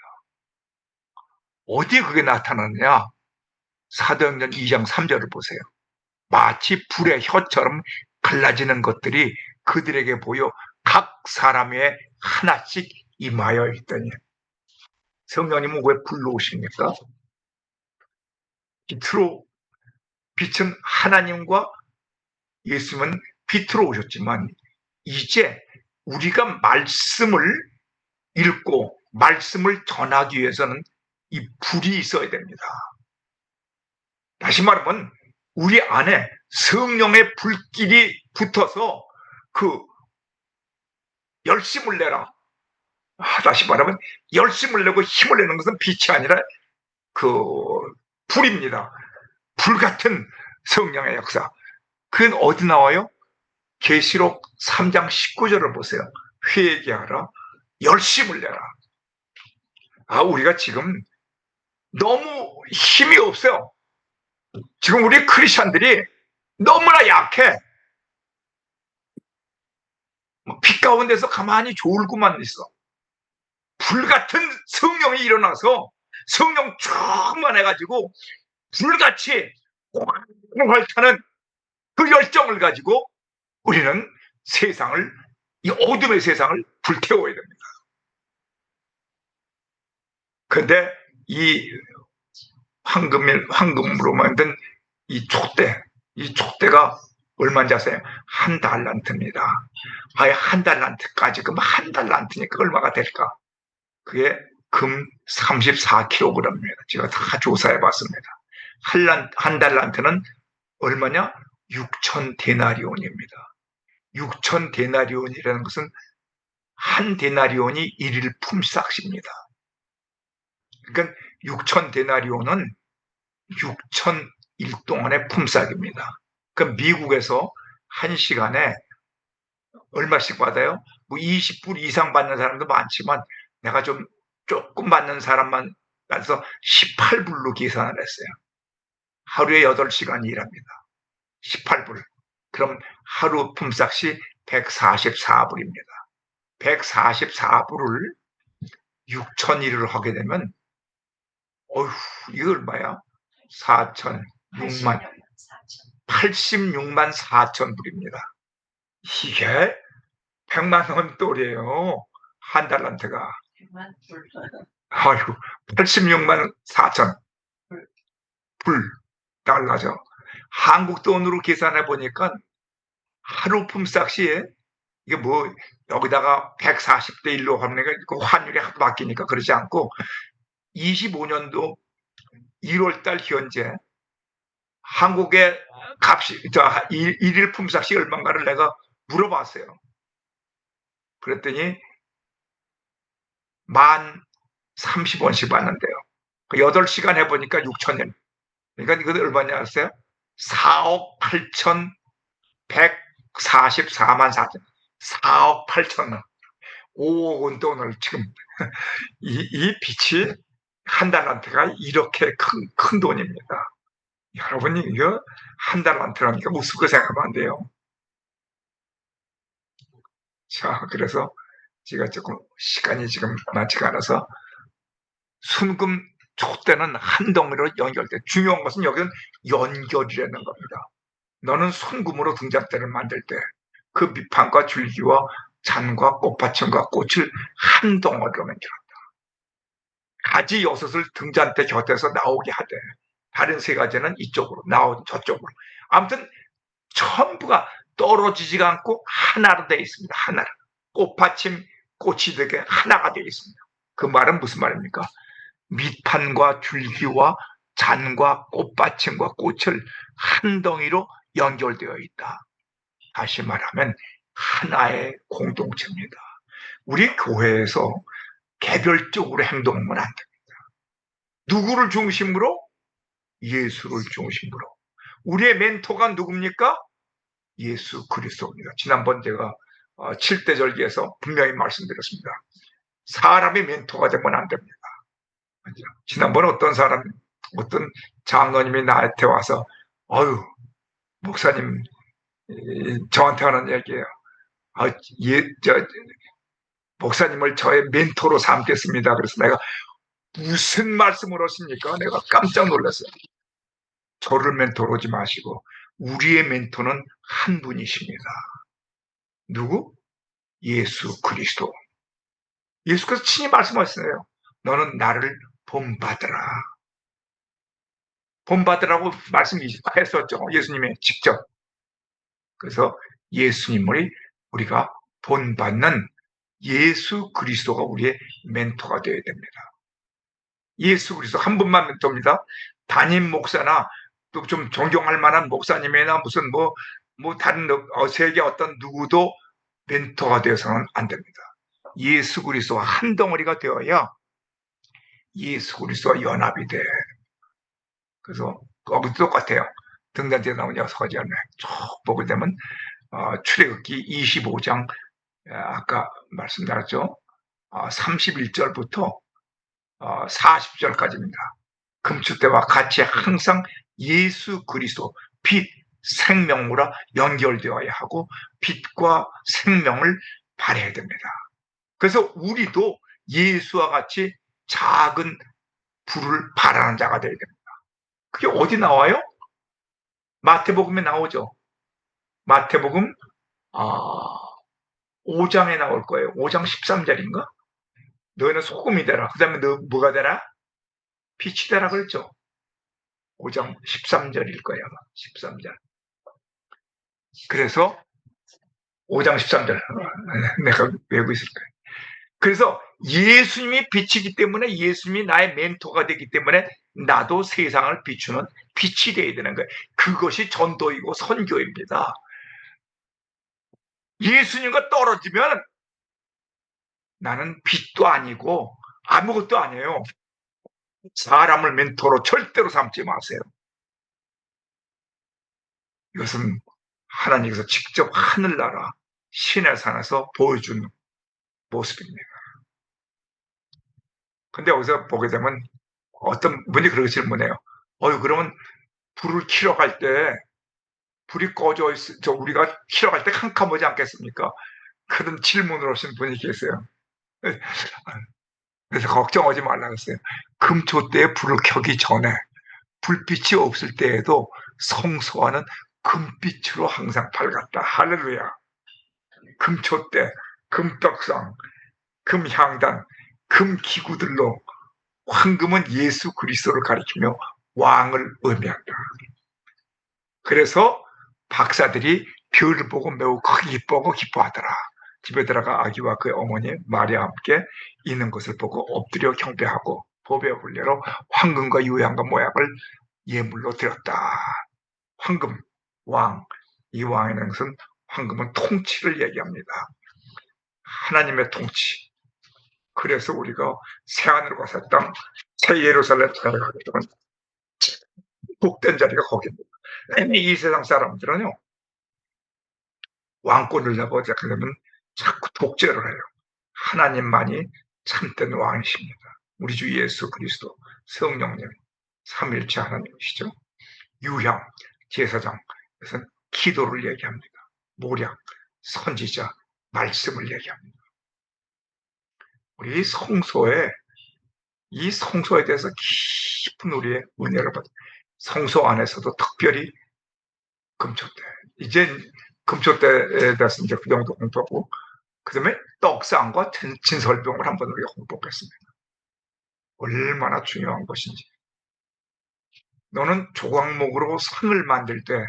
어디에 그게 나타나느냐? 사도행전 2장 3절을 보세요. 마치 불의 혀처럼 갈라지는 것들이 그들에게 보여 각 사람의 하나씩 임하여 있더니. 성령님은 왜 불로 오십니까? 빛은 하나님과 예수님은 빛으로 오셨지만 이제 우리가 말씀을 읽고 말씀을 전하기 위해서는 이 불이 있어야 됩니다. 다시 말하면 우리 안에 성령의 불길이 붙어서 그 열심을 내라. 다시 말하면 열심을 내고 힘을 내는 것은 빛이 아니라 그 불입니다. 불 같은 성령의 역사. 그건 어디 나와요? 계시록 3장 19절을 보세요. 회개하라, 열심을 내라. 우리가 지금 너무 힘이 없어요. 지금 우리 크리스천들이 너무나 약해. 빛 가운데서 가만히 졸고만 있어. 불같은 성령이 일어나서 성령 충만해가지고 불같이 활타는 그 열정을 가지고 우리는 세상을, 이 어둠의 세상을 불태워야 됩니다. 그런데 이 황금으로 만든 이 촛대가 얼마인지 아세요? 1달란트입니다. 아예 1달란트까지, 그럼 1달란트니까 얼마가 될까? 그게 금 34kg입니다. 제가 다 조사해 봤습니다. 한 달란트는 얼마냐? 6,000데나리온입니다. 6,000데나리온이라는 것은 한 데나리온이 1일 품삯입니다. 그러니까 6,000데나리온은 6,001 동안의 품삯입니다. 그럼 미국에서 1시간에 얼마씩 받아요? 뭐 20불 이상 받는 사람도 많지만 내가 조금 받는 사람만 따라서 18불로 계산을 했어요. 하루에 8시간 일합니다. 18불. 그럼 하루 품삯이 144불입니다. 144불을 6,001을 하게 되면 이거 얼마야? 86만 4천 불입니다. 이게 100만 원 또래요. 한 달란트가. 86만 4천 불 달러죠. 한국 돈으로 계산해 보니까 하루 품삯이 이게 뭐 여기다가 140대 1로 하면 환율이 하도 바뀌니까 그러지 않고 25년도 1월달 현재 한국의 값이 일일 품삯이 얼마인가를 내가 물어봤어요. 그랬더니 1030원씩 받는데요. 8시간 해보니까 6,000원. 그러니까 이거 얼마냐 아세요? 4억 8,144만 4천. 4억 8천. 5억 원 돈을 지금 이 빛이 한 달란트가 이렇게 큰 돈입니다. 여러분이 이거 한 달란트라니까 무슨 거 생각하면 안 돼요. 자, 그래서 제가 조금 시간이 지금 많지가 않아서 순금 촛대는 한 덩이로 연결돼. 중요한 것은 여기는 연결이라는 겁니다. 너는 순금으로 등잔대를 만들 때 그 밑판과 줄기와 잔과 꽃받침과 꽃을 한 덩어리로 만들었다. 가지 6을 등잔대 곁에서 나오게 하되 다른 3가지는 이쪽으로 나오든 저쪽으로. 아무튼 전부가 떨어지지가 않고 하나로 되어 있습니다. 하나로. 꽃받침, 꽃이 되게 하나가 되어 있습니다. 그 말은 무슨 말입니까? 밑판과 줄기와 잔과 꽃받침과 꽃을 한 덩이로 연결되어 있다. 다시 말하면 하나의 공동체입니다. 우리 교회에서 개별적으로 행동하면 안 됩니다. 누구를 중심으로? 예수를 중심으로. 우리의 멘토가 누굽니까? 예수 그리스도입니다. 지난번 제가 7대 절기에서 분명히 말씀드렸습니다. 사람이 멘토가 되면 안 됩니다. 지난번에 어떤 장로님이 나한테 와서 목사님 저한테 하는 얘기예요. 목사님을 저의 멘토로 삼겠습니다. 그래서 내가 무슨 말씀을 하십니까? 내가 깜짝 놀랐어요. 저를 멘토로 하지 마시고 우리의 멘토는 한 분이십니다. 누구? 예수 그리스도. 예수께서 친히 말씀하시네요. 너는 나를 본받으라. 본받으라고 말씀했었죠. 예수님이 직접. 그래서 예수님을 우리가 본받는 예수 그리스도가 우리의 멘토가 되어야 됩니다. 예수 그리스도 한 분만 멘토입니다. 담임 목사나 또 좀 존경할 만한 목사님이나 무슨 다른 세계 어떤 누구도 멘토가 되어서는 안 됩니다. 예수 그리스도와 한 덩어리가 되어야 예수 그리스도와 연합이 돼. 그래서 거기도 똑같아요. 등잔지에 나온 6가지 열매 쭉 보게 되면 출애굽기 25장 아까 말씀드렸죠. 31절부터 40절까지입니다. 금축대와 같이 항상 예수 그리스도 빛 생명으로 연결되어야 하고 빛과 생명을 발해야 됩니다. 그래서 우리도 예수와 같이 작은 불을 발하는 자가 되어야 됩니다. 그게 어디 나와요? 마태복음에 나오죠. 마태복음 5장에 나올 거예요. 5장 13절인가? 너희는 소금이 되라. 그 다음에 너 뭐가 되라? 빛이 되라 그랬죠. 5장 13절일 거예요. 아마 13절. 그래서 5장 13절. 내가 외우고 있을 거예요. 그래서 예수님이 빛이기 때문에 예수님이 나의 멘토가 되기 때문에 나도 세상을 비추는 빛이 되어야 되는 거예요. 그것이 전도이고 선교입니다. 예수님과 떨어지면 나는 빛도 아니고 아무것도 아니에요. 사람을 멘토로 절대로 삼지 마세요. 이것은 하나님께서 직접 하늘나라 신의 산에서 보여준 모습입니다. 근데 여기서 보게 되면 어떤 분이 그렇게 질문해요. 그러면 불을 켜러 갈 때 불이 꺼져 있어 우리가 켜러 갈 때 캄캄하지 않겠습니까? 그런 질문을 하신 분이 계세요. 그래서 걱정하지 말라고 했어요. 금초 때 불을 켜기 전에 불빛이 없을 때에도 성소와는 금빛으로 항상 밝았다. 할렐루야. 금초 때 금떡상, 금향단, 금기구들로 황금은 예수 그리스도를 가리키며 왕을 의미한다. 그래서 박사들이 별을 보고 매우 크게 기뻐하고 기뻐하더라. 집에 들어가 아기와 그의 어머니 마리아와 함께 있는 것을 보고 엎드려 경배하고 보배 불례로 황금과 유향과 모약을 예물로 드렸다. 황금, 왕, 이 왕이라는 것은 황금은 통치를 얘기합니다. 하나님의 통치. 그래서 우리가 새하늘과 새 땅, 새 예루살렘 땅에 가게 되면 복된 자리가 거기입니다. 이 세상 사람들은요, 왕권을 잡아오자 그러면 자꾸 독재를 해요. 하나님만이 참된 왕이십니다. 우리 주 예수 그리스도, 성령님, 삼일체 하나님이시죠. 유향, 제사장, 그것은 기도를 얘기합니다. 모략, 선지자, 말씀을 얘기합니다. 우리 이 성소에 대해서 깊은 우리의 은혜를 받아 성소 안에서도 특별히 금초대. 이제 금초대에 대해서 이제 그 정도 공부하고, 그 다음에 떡상과 진설병을 한번 우리가 공부하겠습니다. 얼마나 중요한 것인지. 너는 조각목으로 상을 만들 때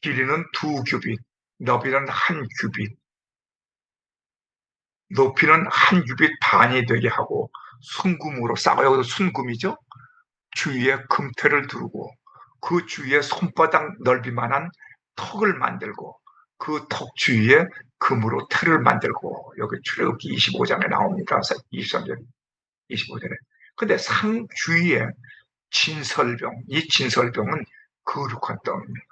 길이는 2규빗, 너비는 1규빗, 높이는 1규빗 반이 되게 하고 순금으로 싸고, 여기서 순금이죠. 주위에 금태를 두르고 그 주위에 손바닥 넓이만한 턱을 만들고 그 턱 주위에 금으로 틀을 만들고, 여기 출애굽기 25장에 나옵니다. 23절, 25절에. 근데 상 주위에 진설병, 이 진설병은 거룩한 떡입니다.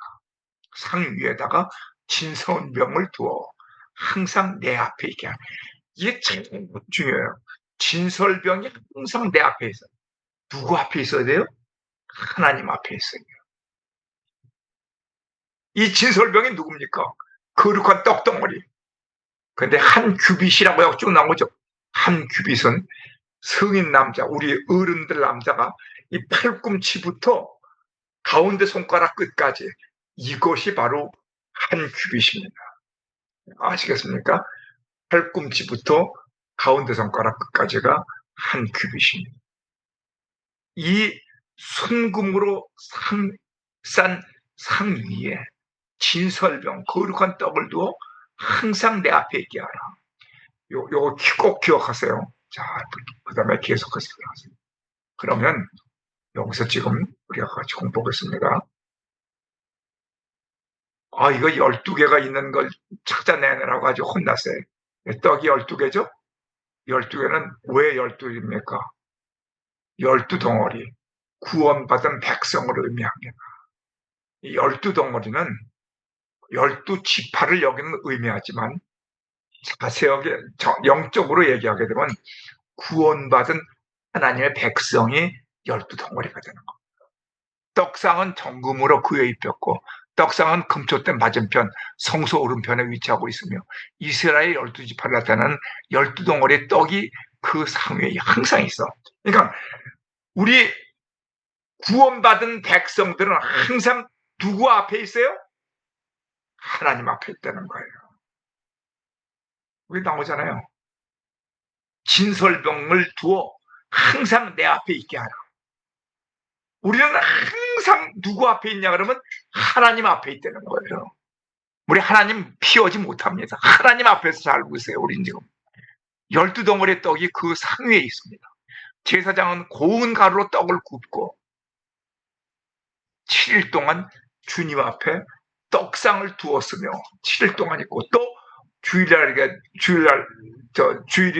상 위에다가 진설병을 두어 항상 내 앞에 있게 하는, 이게 참 중요해요. 진설병이 항상 내 앞에 있어요. 누구 앞에 있어야 돼요? 하나님 앞에 있어요. 이 진설병이 누굽니까? 거룩한 떡덩어리. 근데 1규빗이라고 쭉 나오죠. 1규빗은 성인 남자, 우리 어른들 남자가 이 팔꿈치부터 가운데 손가락 끝까지, 이것이 바로 1규빗입니다. 아시겠습니까? 팔꿈치부터 가운데 손가락 끝까지가 1규빗입니다. 이 순금으로 싼 상 위에 진설병, 거룩한 떡을 두어 항상 내 앞에 있게 하라. 요거 꼭 기억하세요. 자, 그 다음에 계속해서 들어가세요. 그러면 여기서 지금 우리가 같이 공부하겠습니다. 이거 12개가 있는 걸 찾아내느라고 아주 혼났어요. 떡이 12개죠? 12개는 왜 12입니까? 12덩어리, 구원받은 백성을 의미합니다. 이 12덩어리는 12지파를 여기는 의미하지만 자세하게 영적으로 얘기하게 되면 구원받은 하나님의 백성이 12덩어리가 되는 겁니다. 떡상은 정금으로 그에 입혔고 떡상은 금초대 맞은편 성소 오른편에 위치하고 있으며 이스라엘 12지파를 나타내는 12덩어리의 떡이 그 상위에 항상 있어. 그러니까 우리 구원받은 백성들은 항상 누구 앞에 있어요? 하나님 앞에 있다는 거예요. 여기 나오잖아요. 진설병을 두어 항상 내 앞에 있게 하라. 우리는 항상 누구 앞에 있냐 그러면 하나님 앞에 있다는 거예요. 우리 하나님 피하지 못합니다. 하나님 앞에서 살고 있어요. 우리는 지금 12덩어리의 떡이 그 상위에 있습니다. 제사장은 고운 가루로 떡을 굽고 7일 동안 주님 앞에 떡상을 두었으며 7일 동안 있고 또 주일이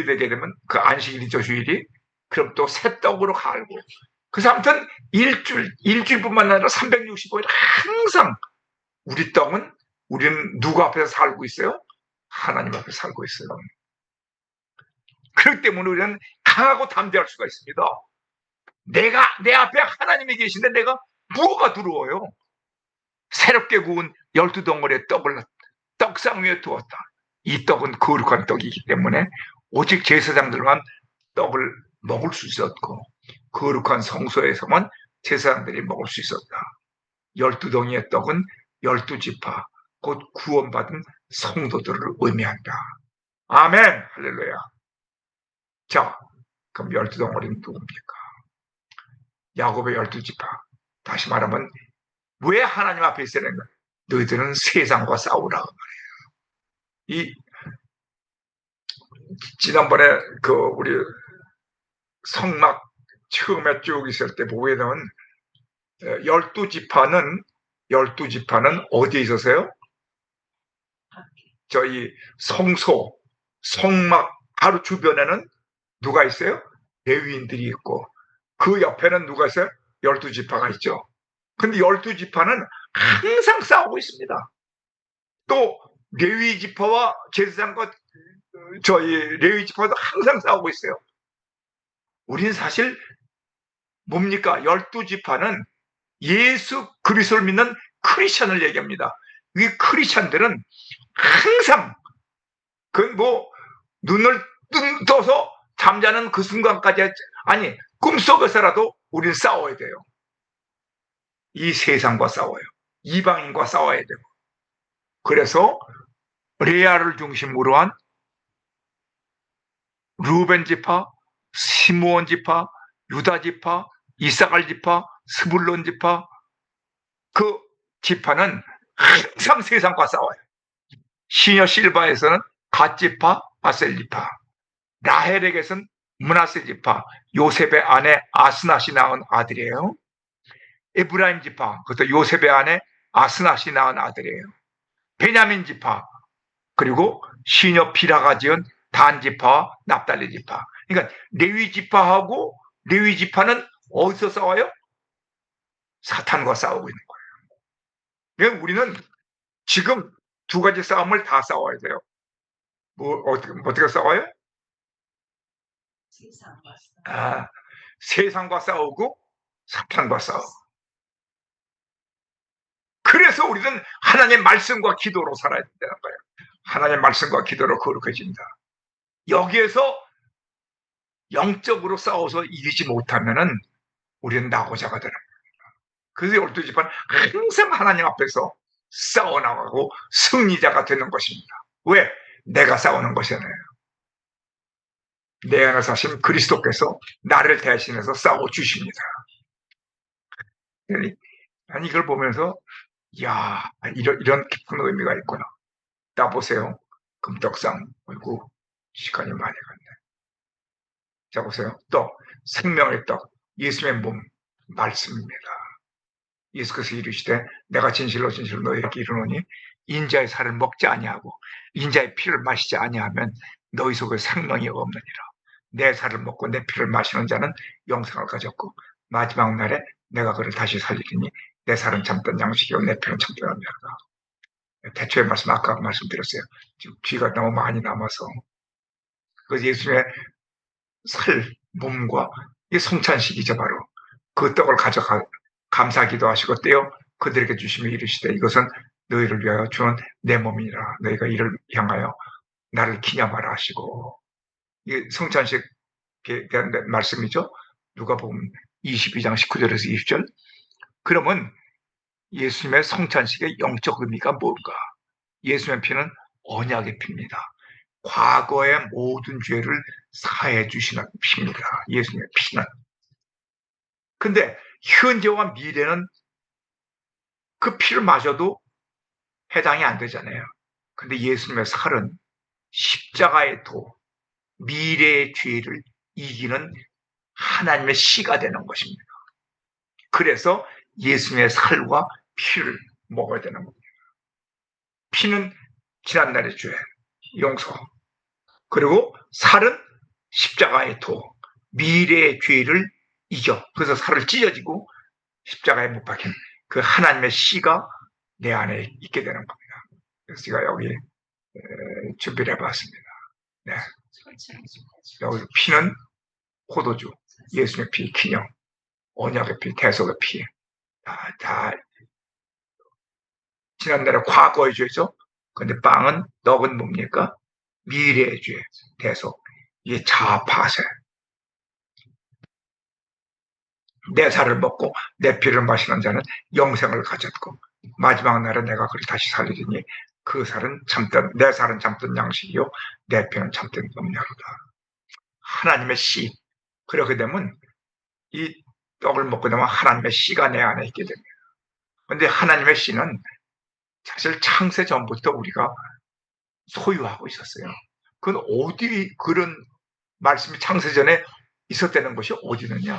되게 되면 그 안식일이죠, 주일이. 그럼 또 새 떡으로 갈고. 그래서 아무튼 일주일뿐만 아니라 365일 항상 우리 떡은 우리는 누구 앞에서 살고 있어요? 하나님 앞에 살고 있어요. 그렇기 때문에 우리는 강하고 담대할 수가 있습니다. 내 앞에 하나님이 계신데 내가 뭐가 두려워요? 새롭게 구운 12덩어리의 떡을 떡상 위에 두었다. 이 떡은 거룩한 떡이기 때문에 오직 제사장들만 떡을 먹을 수 있었고 거룩한 성소에서만 제사장들이 먹을 수 있었다. 12덩이의 떡은 12지파 곧 구원받은 성도들을 의미한다. 아멘. 할렐루야. 자, 그럼 12덩어리는 누굽니까? 야곱의 12지파. 다시 말하면 왜 하나님 앞에 있으는가? 너희들은 세상과 싸우라. 이 지난번에 그 우리 성막 처음에 쭉 있을 때 보게 되면 12지파는 어디에 있었어요? 저희 성소, 성막 바로 주변에는 누가 있어요? 레위인들이 있고 그 옆에는 누가 있어요? 12지파가 있죠. 근데 12지파는 항상 싸우고 있습니다. 또 레위 지파와 제사장과 저희 레위 지파도 항상 싸우고 있어요. 우리는 사실 뭡니까? 12지파는 예수 그리스도를 믿는 크리스천을 얘기합니다. 이 크리스천들은 항상 눈을 떠서 잠자는 그 순간까지 아니 꿈속에서라도 우리는 싸워야 돼요. 이 세상과 싸워요. 이방인과 싸워야 되고. 그래서 레아를 중심으로 한 루벤 지파, 시므온 지파, 유다 지파, 이사갈 지파, 스불론 지파 그 지파는 항상 세상과 싸워요. 시녀 실바에서는 갓 지파, 아셀 지파, 라헬에게서는 므낫세 지파, 요셉의 아내 아스낫이 낳은 아들이에요. 에브라임 지파, 그것도 요셉의 아내 아스낫이 낳은 아들이에요. 베냐민 지파, 그리고 시녀 비라가 지은 단 지파와 납달리 지파. 그러니까 레위 지파하고 레위 지파는 어디서 싸워요? 사탄과 싸우고 있는 거예요. 그러니까 우리는 지금 두 가지 싸움을 다 싸워야 돼요. 어떻게 싸워요? 세상과 싸우고 사탄과 싸우고. 그래서 우리는 하나님의 말씀과 기도로 살아야 된다는 거예요. 하나님의 말씀과 기도로 거룩해진다. 여기에서 영적으로 싸워서 이기지 못하면은 우리는 낙오자가 되는 거예요. 그래서 12지파는 항상 하나님 앞에서 싸워나가고 승리자가 되는 것입니다. 왜? 내가 싸우는 것이 아니에요. 내 안에 사신 그리스도께서 나를 대신해서 싸워주십니다. 아니 이걸 보면서 이야 이런 깊은 의미가 있구나. 따보세요. 금떡상 아이고 시간이 많이 갔네. 자 보세요. 또 생명의 떡 예수의 몸 말씀입니다. 예수께서 이르시되 내가 진실로 진실로 너희에게 이르노니 인자의 살을 먹지 아니하고 인자의 피를 마시지 아니하면 너희 속에 생명이 없느니라. 내 살을 먹고 내 피를 마시는 자는 영생을 가졌고 마지막 날에 내가 그를 다시 살리리니 내 살은 참된 양식이요 내 피는 참된 음료다. 대초의 말씀 아까 말씀드렸어요. 지금 뒤가 너무 많이 남아서 그 예수님의 살 몸과 이 성찬식이죠. 바로 그 떡을 가져가 감사기도 하시고 떼어 그들에게 주시며 이르시되 이것은 너희를 위하여 주는 내 몸이니라. 너희가 이를 향하여 나를 기념하라 하시고, 이 성찬식에 대한 말씀이죠. 누가복음 22장 19절에서 20절. 그러면 예수님의 성찬식의 영적 의미가 뭔가? 예수님의 피는 언약의 피입니다. 과거의 모든 죄를 사해 주시는 피입니다. 예수님의 피는. 근데 현재와 미래는 그 피를 마셔도 해당이 안 되잖아요. 근데 예수님의 살은 십자가의 도, 미래의 죄를 이기는 하나님의 씨가 되는 것입니다. 그래서 예수님의 살과 피를 먹어야 되는 겁니다. 피는 지난날의 죄, 용서. 그리고 살은 십자가의 도, 미래의 죄를 이겨. 그래서 살을 찢어지고 십자가에 못 박힌 그 하나님의 씨가 내 안에 있게 되는 겁니다. 그래서 제가 여기 준비를 해봤습니다. 네. 여기 피는 포도주, 예수님의 피, 기념, 언약의 피, 대속의 피. 다 지난날의 과거의 죄죠. 근데 빵은, 떡은 뭡니까? 미래의 죄, 대속. 이게 자아파세. 내 살을 먹고 내 피를 마시는 자는 영생을 가졌고 마지막 날에 내가 그를 다시 살리리니 그 살은 참된, 내 살은 참된 양식이요 내 피는 참된 음료로다. 하나님의 씨. 그렇게 되면 이 떡을 먹게 되면 하나님의 씨가 내 안에 있게 됩니다. 그런데 하나님의 씨는 사실 창세 전부터 우리가 소유하고 있었어요. 그건 어디 그런 말씀이 창세 전에 있었다는 것이 어디느냐?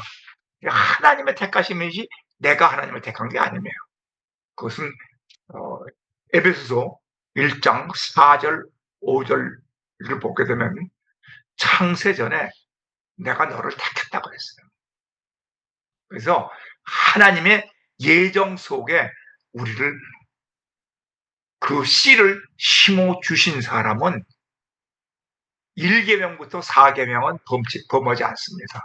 하나님의 택하심이지 내가 하나님을 택한 게 아니에요. 그것은 에베소서 1장 4절 5절을 보게 되면 창세 전에 내가 너를 택했다고 했어요. 그래서 하나님의 예정 속에 우리를 그 씨를 심어 주신 사람은 1계명부터 4계명은 범하지 않습니다.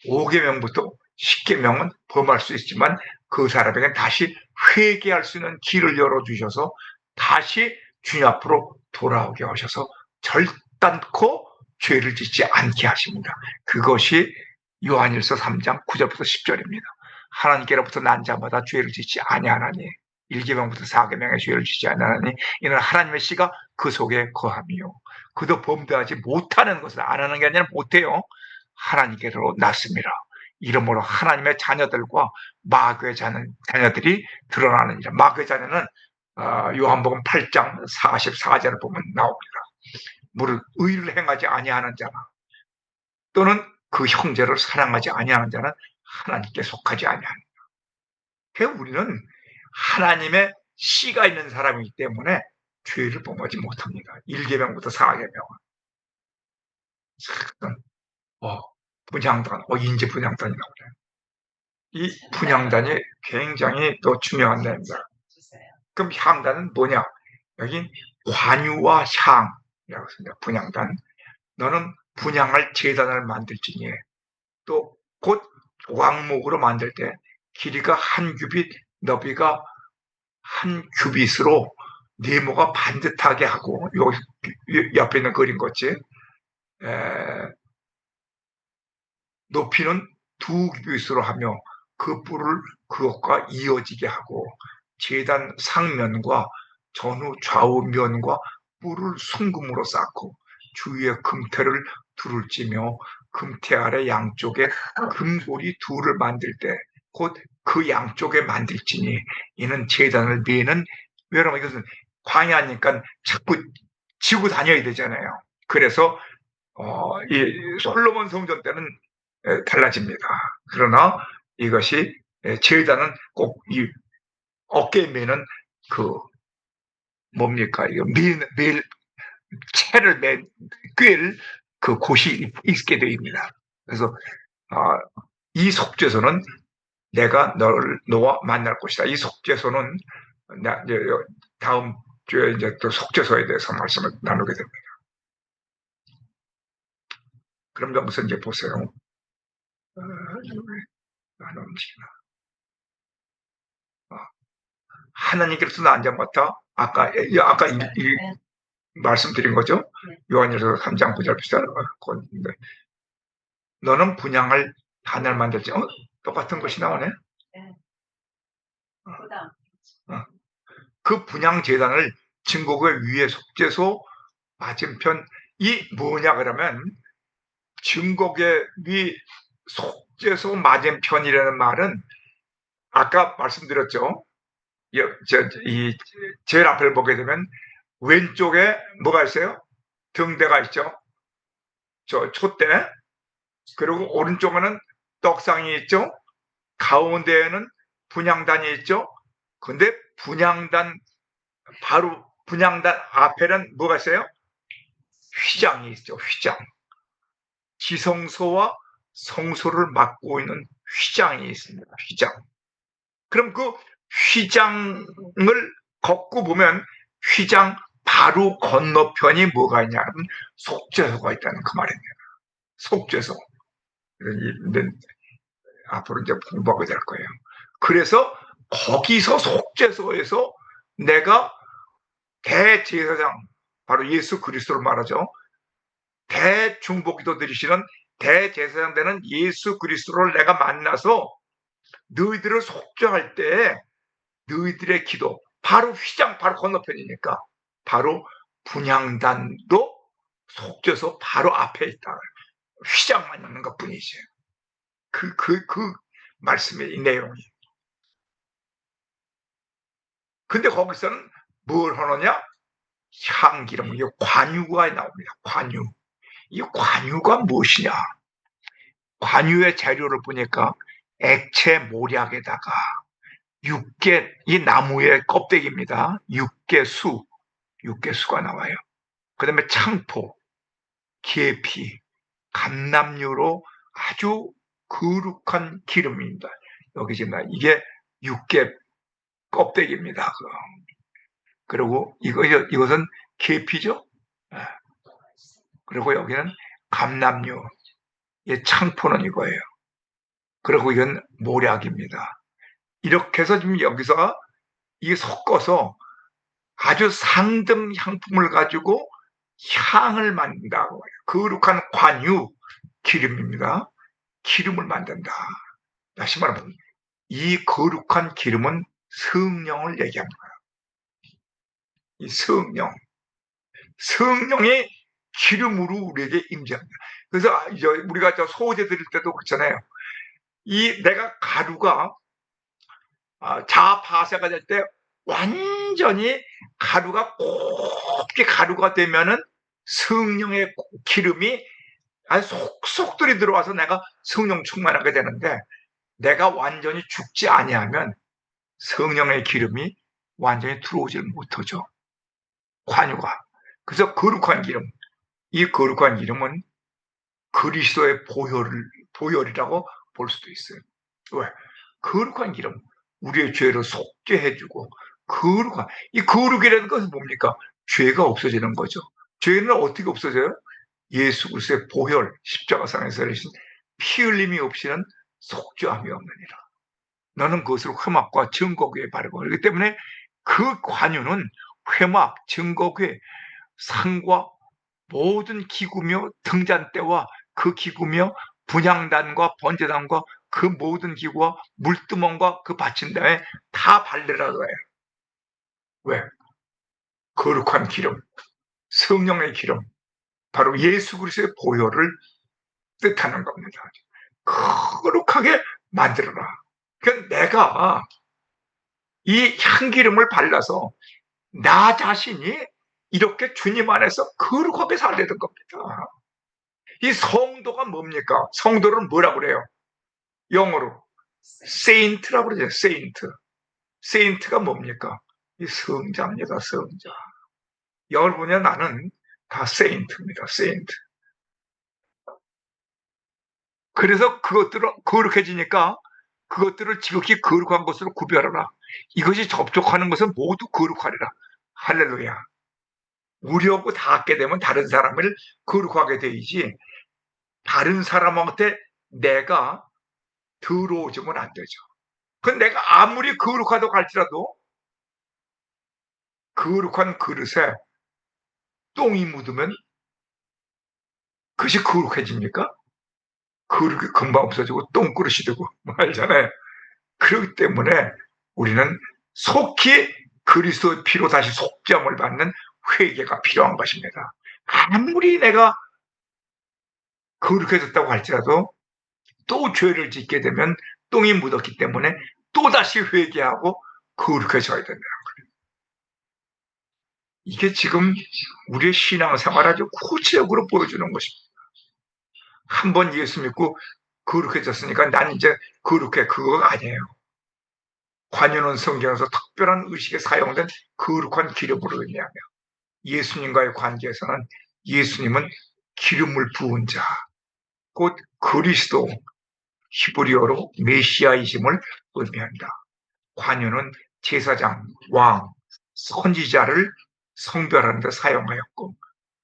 5계명부터 10계명은 범할 수 있지만 그 사람에게 다시 회개할 수 있는 길을 열어주셔서 다시 주님 앞으로 돌아오게 하셔서 절단코 죄를 짓지 않게 하십니다. 그것이 요한일서 3장 9절부터 10절입니다. 하나님께로부터 난 자마다 죄를 짓지 아니하나니 1계명부터 4계명의 죄를 짓지 아니하나니 이는 하나님의 씨가 그 속에 거함이요 그도 범죄하지 못하는 것을 안 하는 게 아니라 못해요. 하나님께로 났습니다. 이러므로 하나님의 자녀들과 마귀의 자녀들이 드러나느니라. 마귀의 자녀는 요한복음 8장 44절을 보면 나옵니다. 무릇 의를 행하지 아니하는 자나 또는 그 형제를 사랑하지 아니하는 자는 하나님께 속하지 아니하느니라. 그래서 우리는 하나님의 씨가 있는 사람이기 때문에 죄를 범하지 못합니다. 1계명부터 4계명은. 분향단, 인지 분향단이 나오네요. 이 분향단이 굉장히 또 중요한 단입니다. 그럼 향단은 뭐냐? 여기 관유와 향이라고 씁니다. 분향단. 너는 분향할 제단을 만들지니 또 곧 조각목으로 만들 때 길이가 한 규빗, 너비가 한 규빗으로 네모가 반듯하게 하고 요 옆에 있는 그림 것지 높이는 2규빗으로 하며 그 뿔을 그것과 이어지게 하고 제단 상면과 전후 좌우면과 뿔을 순금으로 쌓고 주위에 금태를 둘을 찌며 금태 아래 양쪽에 금돌이 둘을 만들 때 곧 그 양쪽에 만들지니 이는 제단을 메는 여러분 이것은 광야니까 자꾸 지고 다녀야 되잖아요. 그래서 이 솔로몬 성전 때는 달라집니다. 그러나 이것이 제사는 꼭 이 어깨에 매는 그 뭡니까? 이거 매일 채를 맨 꿰를 그 곳이 있게 되입니다. 그래서 아, 이 속죄소는 내가 너와 만날 곳이다. 이 속죄소는 이제 다음 주에 이제 또 속죄소에 대해서 말씀을 나누게 됩니다. 그럼 여기서 이제 보세요. 하나님께서 나 안 잡았다. 아까 말씀드린 거죠. 요한일서 3장 9절 비슷한 건데 너는 분양할 단을 만들지. 똑같은 것이 나오네. 그 분양 제단을 증거의 위에 속죄소 맞은편 이 뭐냐 그러면 증거의 위 속죄소 맞은편이라는 말은 아까 말씀드렸죠. 제일 앞을 보게 되면 왼쪽에 뭐가 있어요? 등대가 있죠. 저 촛대. 그리고 오른쪽에는 떡상이 있죠. 가운데에는 분향단이 있죠. 근데 바로 분향단 앞에는 뭐가 있어요? 휘장이 있죠. 휘장. 지성소와 성소를 맡고 있는 휘장이 있습니다. 휘장. 그럼 그 휘장을 걷고 보면 휘장 바로 건너편이 뭐가 있냐면 속죄소가 있다는 그 말입니다. 속죄소. 앞으로 이제 공부하게 될 거예요. 그래서 거기서 속죄소에서 내가 대제사장, 바로 예수 그리스도를 말하죠. 대중보기도 드리시는 대제사장 되는 예수 그리스도를 내가 만나서 너희들을 속죄할 때 너희들의 기도, 바로 휘장 바로 건너편이니까 바로 분향단도 속죄소 바로 앞에 있다. 휘장만 있는 것 뿐이지. 그 말씀의 이 내용이. 근데 거기서는 뭘 하느냐? 향기름, 이 관유가 나옵니다. 관유. 이 관유가 무엇이냐? 관유의 재료를 보니까 액체 모략에다가 육개, 이 나무의 껍데기입니다. 육개수가 나와요. 그 다음에 창포, 계피, 감람유로 아주 거룩한 기름입니다. 여기 지금 이게 육개 껍데기입니다. 그리고 이것은 계피죠. 그리고 여기는 감람유, 창포는 이거예요. 그리고 이건 모략입니다. 이렇게 해서 지금 여기서 이게 섞어서 아주 상등 향품을 가지고 향을 만든다고 해요. 거룩한 관유, 기름입니다. 기름을 만든다. 다시 말하면 이 거룩한 기름은 성령을 얘기합니다. 이 성령이 기름으로 우리에게 임재합니다. 그래서 우리가 소제 드릴 때도 그렇잖아요. 내가 가루가 자파세가 될 때 완전히 가루가 곱게 가루가 되면은 성령의 기름이 아주 속속들이 들어와서 내가 성령 충만하게 되는데, 내가 완전히 죽지 아니하면 성령의 기름이 완전히 들어오질 못하죠. 관유가. 그래서 거룩한 기름, 이 거룩한 기름은 그리스도의 보혈이라고 볼 수도 있어요. 왜? 거룩한 기름, 우리의 죄를 속죄해주고, 이 거룩이라는 것은 뭡니까? 죄가 없어지는 거죠. 죄는 어떻게 없어져요? 예수 그리스도의 보혈, 십자가상에서 흘리신 피 흘림이 없이는 속죄함이 없느니라. 너는 그것을 회막과 증거궤에 바르고. 그렇기 때문에 그 관유는 회막, 증거궤, 상과 모든 기구며 등잔대와 그 기구며 분향단과 번제단과 그 모든 기구와 물두멍과 그 받침대에 다 발르라고 해요. 왜? 거룩한 기름, 성령의 기름, 바로 예수 그리스도의 보혈을 뜻하는 겁니다. 거룩하게 만들어라. 그러니까 내가 이 향기름을 발라서 나 자신이 이렇게 주님 안에서 거룩하게 살려던 겁니다. 이 성도가 뭡니까? 성도는 뭐라고 그래요? 영어로 세인트라고 그러죠. 세인트. 세인트가 뭡니까? 이 성자입니다. 성자. 영어를 보면 나는 다 세인트입니다. 세인트. 그래서 그것들을 거룩해지니까 그것들을 지극히 거룩한 것으로 구별하라. 이것이 접촉하는 것은 모두 거룩하리라. 할렐루야. 우리하고 닿게 되면 다른 사람을 거룩하게 되이지 다른 사람한테 내가 더러워지면 안 되죠. 그 내가 아무리 거룩하다고 할지라도 거룩한 그릇에 똥이 묻으면 그것이 거룩해집니까? 그릇이 금방 없어지고 똥그릇이 되고 알잖아요. 그렇기 때문에 우리는 속히 그리스도의 피로 다시 속죄함을 받는 회개가 필요한 것입니다. 아무리 내가 거룩해졌다고 할지라도 또 죄를 짓게 되면 똥이 묻었기 때문에 또다시 회개하고 거룩해져야 된다는 거예요. 이게 지금 우리의 신앙생활 아주 구체적으로 보여주는 것입니다. 한 번 예수 믿고 거룩해졌으니까 난 이제 거룩해, 그거가 아니에요. 관유는 성경에서 특별한 의식에 사용된 거룩한 기름으로 의미하며 예수님과의 관계에서는 예수님은 기름을 부은 자, 곧 그리스도, 히브리어로 메시아이심을 의미한다. 관유는 제사장, 왕, 선지자를 성별하는 데 사용하였고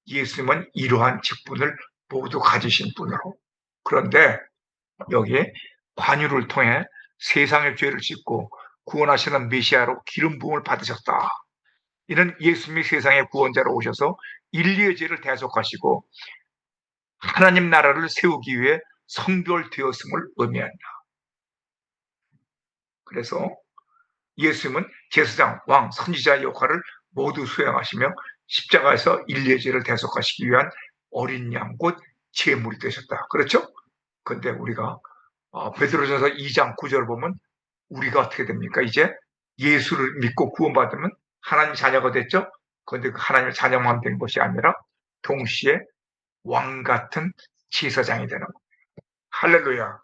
예수님은 이러한 직분을 모두 가지신 분으로, 그런데 여기에 관유를 통해 세상의 죄를 씻고 구원하시는 메시아로 기름 부음을 받으셨다. 이는 예수님이 세상의 구원자로 오셔서 인류의 죄를 대속하시고 하나님 나라를 세우기 위해 성별되었음을 의미한다. 그래서 예수님은 제사장, 왕, 선지자의 역할을 모두 수행하시며 십자가에서 인류의 죄를 대속하시기 위한 어린 양 곧 제물이 되셨다. 그렇죠? 근데 우리가 베드로전서 2장 9절을 보면 우리가 어떻게 됩니까? 이제 예수를 믿고 구원받으면 하나님 자녀가 됐죠? 그런데 그 하나님의 자녀만 된 것이 아니라 동시에 왕 같은 제사장이 되는 겁니다. 할렐루야.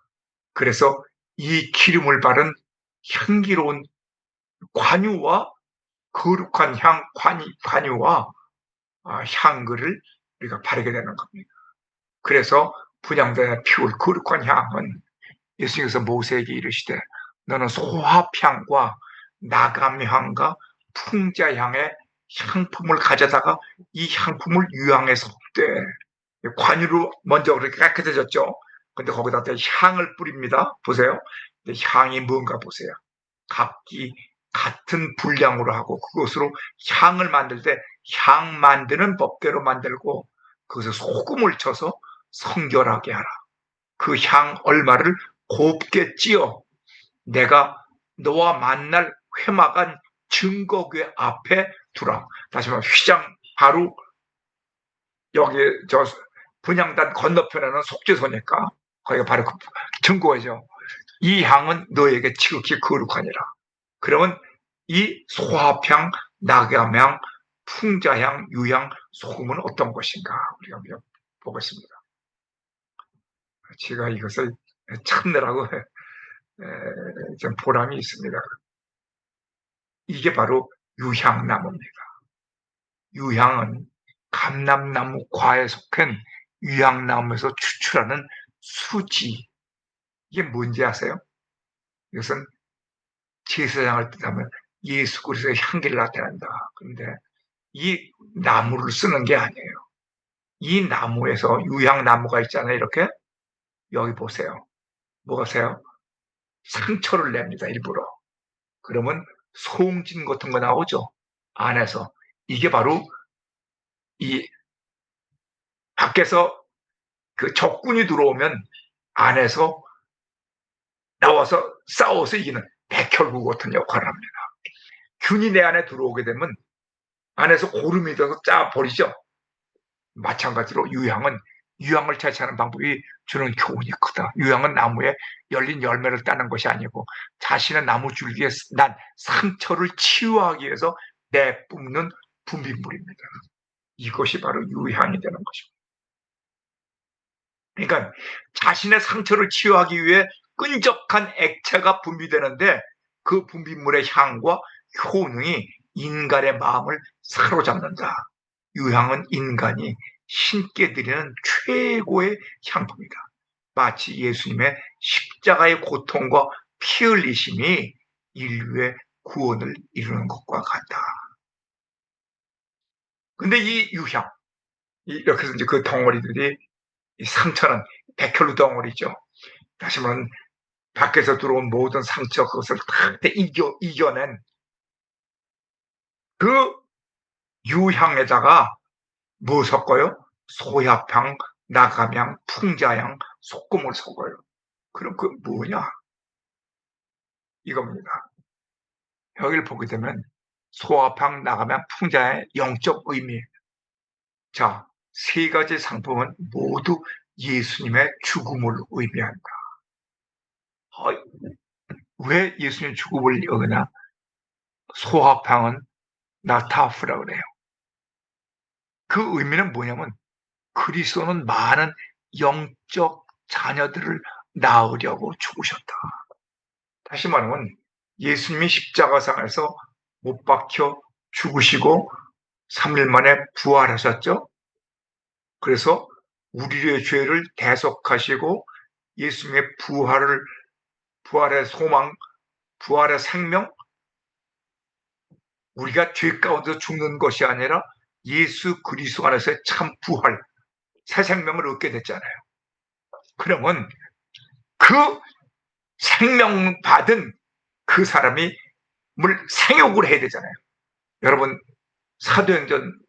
그래서 이 기름을 바른 향기로운 관유와 거룩한 관유와 향글을 우리가 바르게 되는 겁니다. 그래서 분향단에 피울 거룩한 향은 예수님께서 모세에게 이르시되 너는 소합향과 나감향과 풍자향의 향품을 가져다가 이 향품을 유향에 섞되, 관유로 먼저 그렇게 깨끗해졌죠. 근데 거기다 향을 뿌립니다. 보세요. 향이 뭔가 보세요. 각기 같은 분량으로 하고 그것으로 향을 만들 때 향 만드는 법대로 만들고 그것에 소금을 쳐서 성결하게 하라. 그 향 얼마를 곱게 찧어 내가 너와 만날 회막한 증거궤 앞에 두라. 다시 말하면 휘장 바로 여기 저 분향단 건너편에는 속죄소니까 거기가 바로 그 증거죠. 이 향은 너에게 지극히 거룩하니라. 그러면 이 소합향, 낙엽향, 풍자향, 유향, 소금은 어떤 것인가 우리가 보겠습니다. 제가 이것을 찾느라고 좀 보람이 있습니다. 이게 바로 유향나무입니다. 유향은 감람나무 과에 속한 유향나무에서 추출하는 수지. 이게 뭔지 아세요? 이것은 제사장을 뜻하면 예수 그리스도의 향기를 나타낸다. 그런데 이 나무를 쓰는 게 아니에요. 이 나무에서 유향나무가 있잖아요. 이렇게 여기 보세요. 뭐가세요? 상처를 냅니다. 일부러. 그러면 송진 같은 거 나오죠. 안에서. 이게 바로 이 밖에서 그 적군이 들어오면 안에서 나와서 싸워서 이기는 백혈구 같은 역할을 합니다. 균이 내 안에 들어오게 되면 안에서 고름이 돼서 짜버리죠. 마찬가지로 유향을 채취하는 방법이 주는 교훈이 크다. 유향은 나무에 열린 열매를 따는 것이 아니고 자신의 나무 줄기에 난 상처를 치유하기 위해서 내뿜는 분비물입니다. 이것이 바로 유향이 되는 것입니다. 그러니까 자신의 상처를 치유하기 위해 끈적한 액체가 분비되는데 그 분비물의 향과 효능이 인간의 마음을 사로잡는다. 유향은 인간이 신께 드리는 최고의 향품이다. 마치 예수님의 십자가의 고통과 피 흘리심이 인류의 구원을 이루는 것과 같다. 근데 이 유향, 이렇게 해서 이제 그 덩어리들이, 이 상처는 백혈루 덩어리죠. 다시 말하면 밖에서 들어온 모든 상처, 그것을 다 이겨낸 그 유향에다가 뭐 섞어요? 소야향, 나감향, 풍자향, 소금을 섞어요. 그럼 그 뭐냐? 이겁니다. 여기를 보게 되면 소합향, 나감향, 풍자의 영적 의미. 자, 세 가지 상품은 모두 예수님의 죽음을 의미한다. 왜 예수님의 죽음을 여기나? 소합향은 나타프라 그래요. 그 의미는 뭐냐면 그리스도는 많은 영적 자녀들을 낳으려고 죽으셨다. 다시 말하면 예수님이 십자가상에서 못 박혀 죽으시고 3일 만에 부활하셨죠. 그래서 우리의 죄를 대속하시고 예수님의 부활의 소망, 부활의 생명, 우리가 죄 가운데 죽는 것이 아니라 예수 그리스도 안에서의 참 부활, 새 생명을 얻게 됐잖아요. 그러면 그 생명 받은 그 사람이 생육을 해야 되잖아요. 여러분 사도행전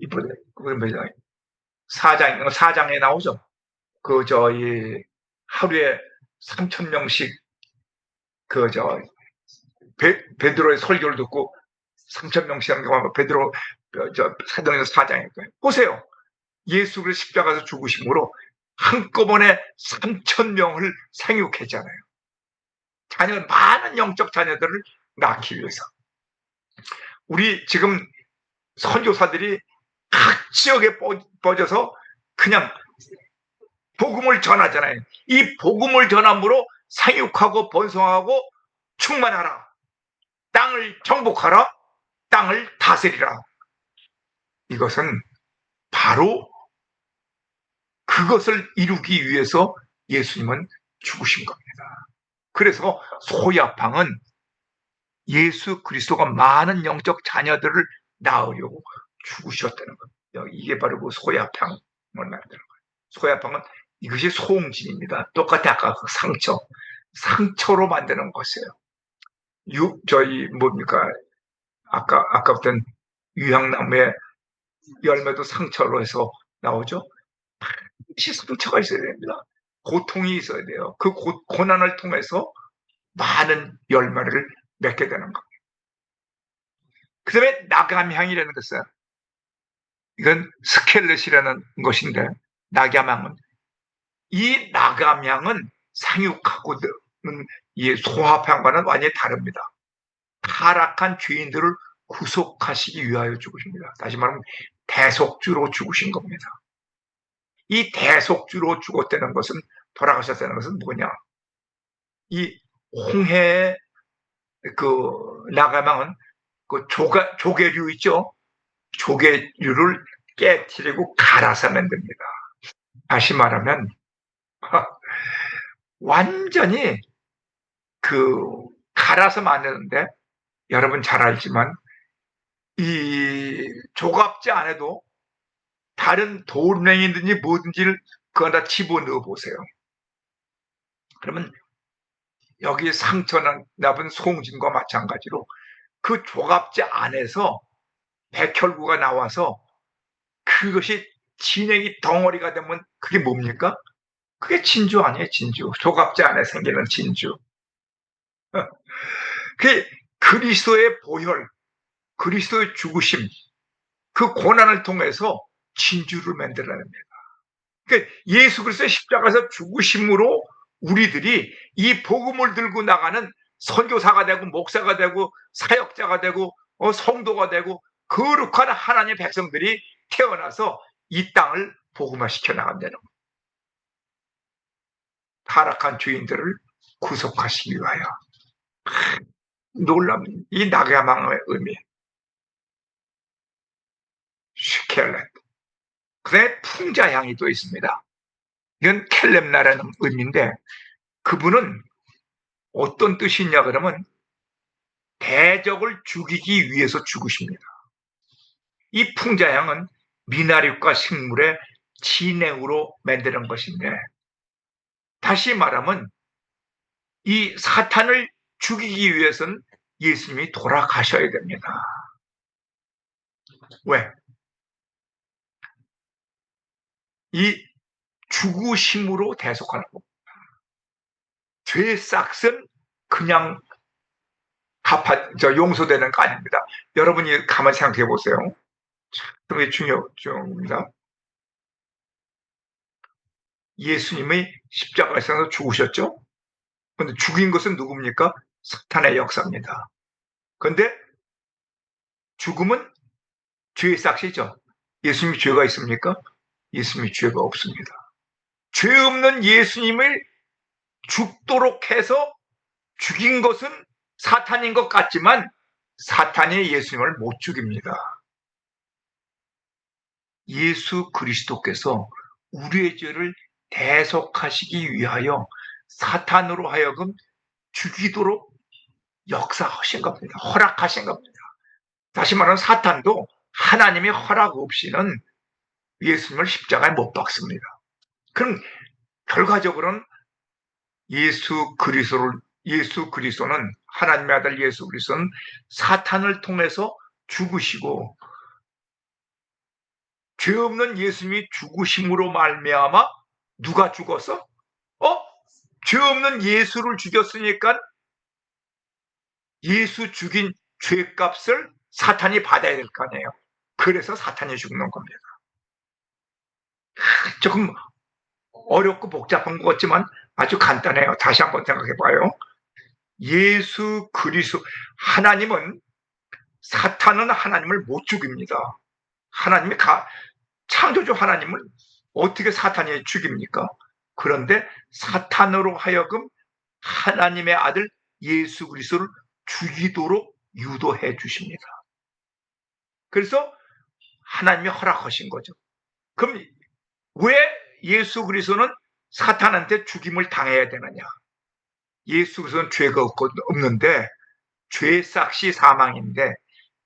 이번에 그 사장에 나오죠. 그 저희 하루에 3,000명씩 그 저 베드로의 설교를 듣고 3,000명씩 하는 거 베드로 사도행전 4장일 거예요. 보세요. 예수 그리스도 십자가에서 죽으심으로 한꺼번에 3,000명을 생육했잖아요. 많은 영적 자녀들을 낳기 위해서. 우리 지금 선교사들이 각 지역에 뻗어서 그냥 복음을 전하잖아요. 이 복음을 전함으로 생육하고 번성하고 충만하라. 땅을 정복하라. 땅을 다스리라. 이것은 바로 그것을 이루기 위해서 예수님은 죽으신 겁니다. 그래서 소야팡은 예수 그리스도가 많은 영적 자녀들을 낳으려고 죽으셨다는 겁니다. 이게 바로 그 소야팡을 만드는 거예요. 소야팡은 이것이 소홍진입니다. 똑같이 아까 그 상처로 만드는 것이에요. 저희 뭡니까? 아까부터 유향나무의 열매도 상처로 해서 나오죠. 반드시 상처가 있어야 됩니다. 고통이 있어야 돼요. 그 고난을 통해서 많은 열매를 맺게 되는 겁니다. 그 다음에 나감향이라는 것은 이건 스켈렛이라는 것인데 나감향은 이 나감향은 상육하고는 이 소합향과는 완전히 다릅니다. 타락한 죄인들을 구속하시기 위하여 죽으십니다. 다시 말하면 대속주로 죽으신 겁니다. 이 대속주로 죽었다는 것은 돌아가셨다는 것은 뭐냐? 이 홍해의 그 나가망은 그 조개류 있죠? 조개류를 깨뜨리고 갈아서 만듭니다. 다시 말하면 완전히 그 갈아서 만드는데 여러분 잘 알지만 이 조갑지 않아도 다른 돌멩이든지 뭐든지를 그 안에다 집어넣어 보세요. 그러면 여기 상처는 나쁜 송진과 마찬가지로 그 조갑지 안에서 백혈구가 나와서 그것이 진액이 덩어리가 되면 그게 뭡니까? 그게 진주 아니에요, 진주. 조갑지 안에 생기는 진주. 그 그리스도의 보혈, 그리스도의 죽으심, 그 고난을 통해서 진주를 만들어냅니다. 그러니까 예수 그리스도의 십자가에서 죽으심으로 우리들이 이 복음을 들고 나가는 선교사가 되고 목사가 되고 사역자가 되고 성도가 되고 거룩한 하나님의 백성들이 태어나서 이 땅을 복음화시켜 나간다는 거예요. 타락한 죄인들을 구속하시기 위하여. 놀랍니다. 이 낙야망의 의미. 슈켈렛. 그다음에 풍자향이 또 있습니다. 이건 켈렙나라는 의미인데 그분은 어떤 뜻이냐 그러면 대적을 죽이기 위해서 죽으십니다. 이 풍자향은 미나리과 식물의 진액으로 만드는 것인데 다시 말하면 이 사탄을 죽이기 위해서는 예수님이 돌아가셔야 됩니다. 왜? 이 죽으심으로 대속하는 겁니다. 죄의 싹은 그냥 용서되는 거 아닙니다. 여러분이 가만히 생각해 보세요. 그게 중요합니다. 예수님이 십자가에서 죽으셨죠? 근데 죽인 것은 누굽니까? 사탄의 역사입니다. 근데 죽음은 죄의 싹이죠. 예수님이 죄가 있습니까? 예수님이 죄가 없습니다. 죄 없는 예수님을 죽도록 해서 죽인 것은 사탄인 것 같지만 사탄이 예수님을 못 죽입니다. 예수 그리스도께서 우리의 죄를 대속하시기 위하여 사탄으로 하여금 죽이도록 역사하신 겁니다. 허락하신 겁니다. 다시 말하면 사탄도 하나님의 허락 없이는 예수님을 십자가에 못 박습니다. 그럼 결과적으로는 예수 그리스도는 하나님의 아들 예수 그리스도는 사탄을 통해서 죽으시고 죄 없는 예수님이 죽으심으로 말미암아 누가 죽었어? 죄 없는 예수를 죽였으니까 예수 죽인 죄값을 사탄이 받아야 될 거 아니에요. 그래서 사탄이 죽는 겁니다. 조금 어렵고 복잡한 것 같지만 아주 간단해요. 다시 한번 생각해 봐요. 예수 그리스도 하나님은 사탄은 하나님을 못 죽입니다. 하나님이 창조주 하나님을 어떻게 사탄이 죽입니까? 그런데 사탄으로 하여금 하나님의 아들 예수 그리스도를 죽이도록 유도해 주십니다. 그래서 하나님이 허락하신 거죠. 그럼 왜 예수 그리스도는 사탄한테 죽임을 당해야 되느냐? 예수 그리스도는 죄가 없는데 죄의 싹이 사망인데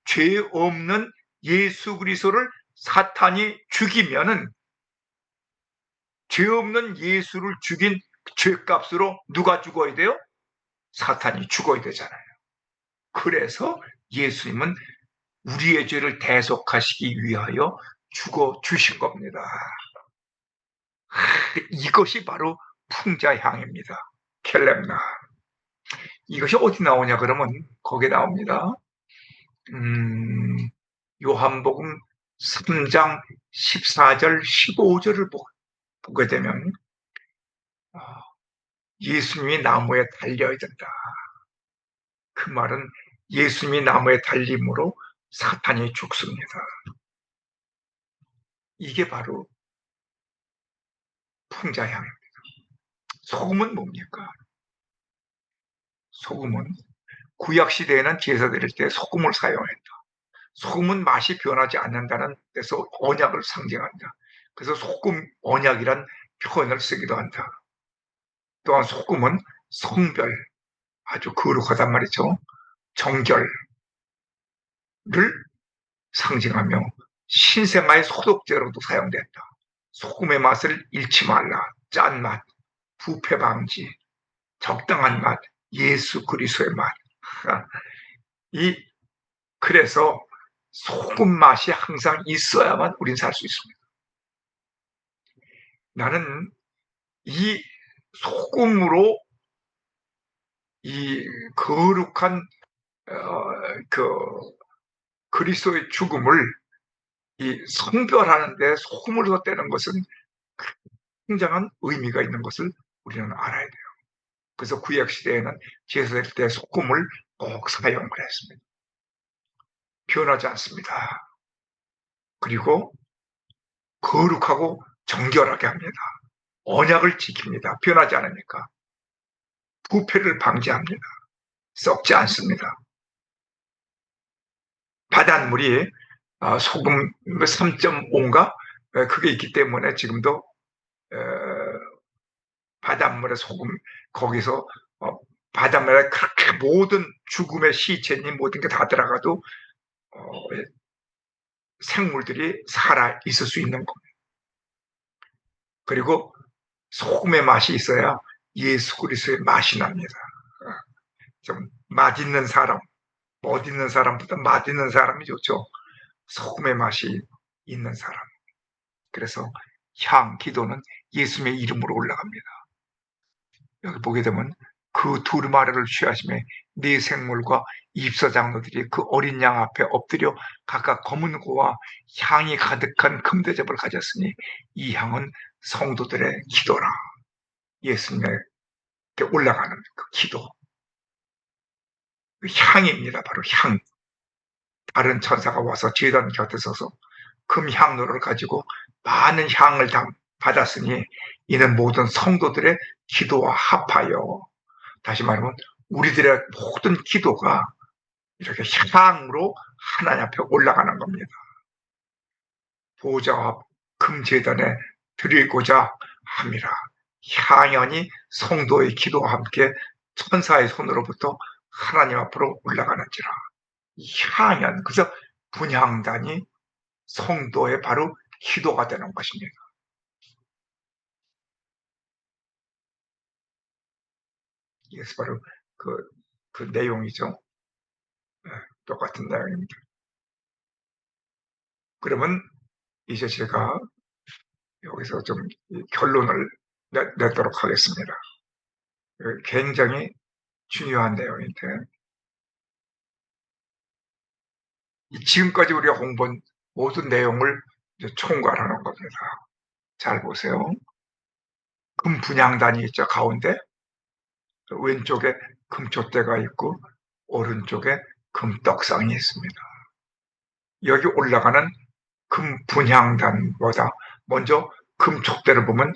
죄 없는 예수 그리스도를 사탄이 죽이면은 죄 없는 예수를 죽인 죄값으로 누가 죽어야 돼요? 사탄이 죽어야 되잖아요. 그래서 예수님은 우리의 죄를 대속하시기 위하여 죽어 주신 겁니다. 이것이 바로 풍자향입니다. 켈렙나. 이것이 어디 나오냐 그러면 거기에 나옵니다. 요한복음 3장 14절 15절을 보게 되면 예수님이 나무에 달려야 된다. 그 말은 예수님이 나무에 달림으로 사탄이 죽습니다. 이게 바로 풍자향입니다. 소금은 뭡니까? 소금은 구약시대에는 제사 드릴 때 소금을 사용했다. 소금은 맛이 변하지 않는다는 데서 언약을 상징한다. 그래서 소금 언약이란 표현을 쓰기도 한다. 또한 소금은 성별, 아주 거룩하단 말이죠. 정결을 상징하며 신생아의 소독제로도 사용됐다. 소금의 맛을 잃지 말라. 짠맛, 부패 방지, 적당한 맛, 예수 그리스도의 맛. 그래서 소금 맛이 항상 있어야만 우린 살 수 있습니다. 나는 이 소금으로 이 거룩한 그리스도의 죽음을 이 성별하는데 소금을 덧대는 것은 굉장한 의미가 있는 것을 우리는 알아야 돼요. 그래서 구약 시대에는 제사드릴 때 소금을 꼭 사용을 했습니다. 변하지 않습니다. 그리고 거룩하고 정결하게 합니다. 언약을 지킵니다. 변하지 않으니까. 부패를 방지합니다. 썩지 않습니다. 바닷물이 소금 3.5인가 그게 있기 때문에 지금도 바닷물에 소금 거기서 바닷물에 그렇게 모든 죽음의 시체니 모든 게 다 들어가도 생물들이 살아 있을 수 있는 겁니다. 그리고 소금의 맛이 있어야 예수 그리스도의 맛이 납니다. 좀 맛있는 사람, 멋있는 사람보다 맛있는 사람이 좋죠. 소금의 맛이 있는 사람. 그래서 기도는 예수님의 이름으로 올라갑니다. 여기 보게 되면 그 두루마리를 취하심에 네 생물과 입서 장로들이 그 어린 양 앞에 엎드려 각각 검은 고와 향이 가득한 금대접을 가졌으니 이 향은 성도들의 기도라. 예수님에게 올라가는 그 기도. 그 향입니다. 바로 향. 다른 천사가 와서 제단 곁에 서서 금향로를 가지고 많은 향을 받았으니 이는 모든 성도들의 기도와 합하여, 다시 말하면 우리들의 모든 기도가 이렇게 향으로 하나님 앞에 올라가는 겁니다. 보좌 앞 금제단에 드리고자 함이라. 향연이 성도의 기도와 함께 천사의 손으로부터 하나님 앞으로 올라가는지라. 향연, 그래서 분향단이 성도의 바로 기도가 되는 것입니다. 이게 바로 그 내용이죠. 네, 똑같은 내용입니다. 그러면 이제 제가 여기서 좀 결론을 내도록 하겠습니다. 굉장히 중요한 내용인데, 지금까지 우리가 공부한 모든 내용을 총괄하는 겁니다. 잘 보세요. 금 분향단이 있죠, 가운데. 왼쪽에 금촛대가 있고 오른쪽에 금떡상이 있습니다. 여기 올라가는 금 분향단보다 먼저 금촛대를 보면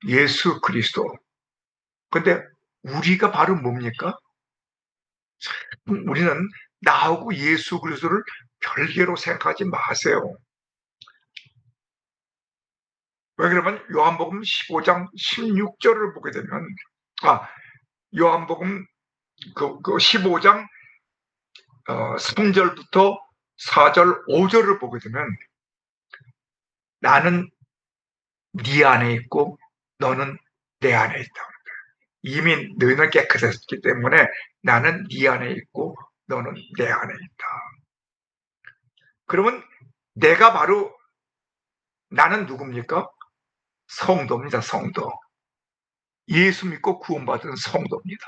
예수 그리스도. 근데 우리가 바로 뭡니까? 우리는 나하고 예수 그리스도를 별개로 생각하지 마세요. 왜 그러면 요한복음 15장 16절을 보게 되면 요한복음 그 15장 3절부터 4절 5절을 보게 되면 나는 네 안에 있고 너는 내 안에 있다. 이미 너희는 깨끗했기 때문에 나는 네 안에 있고 너는 내 안에 있다. 그러면 내가 바로 나는 누굽니까? 성도입니다. 성도. 예수 믿고 구원받은 성도입니다.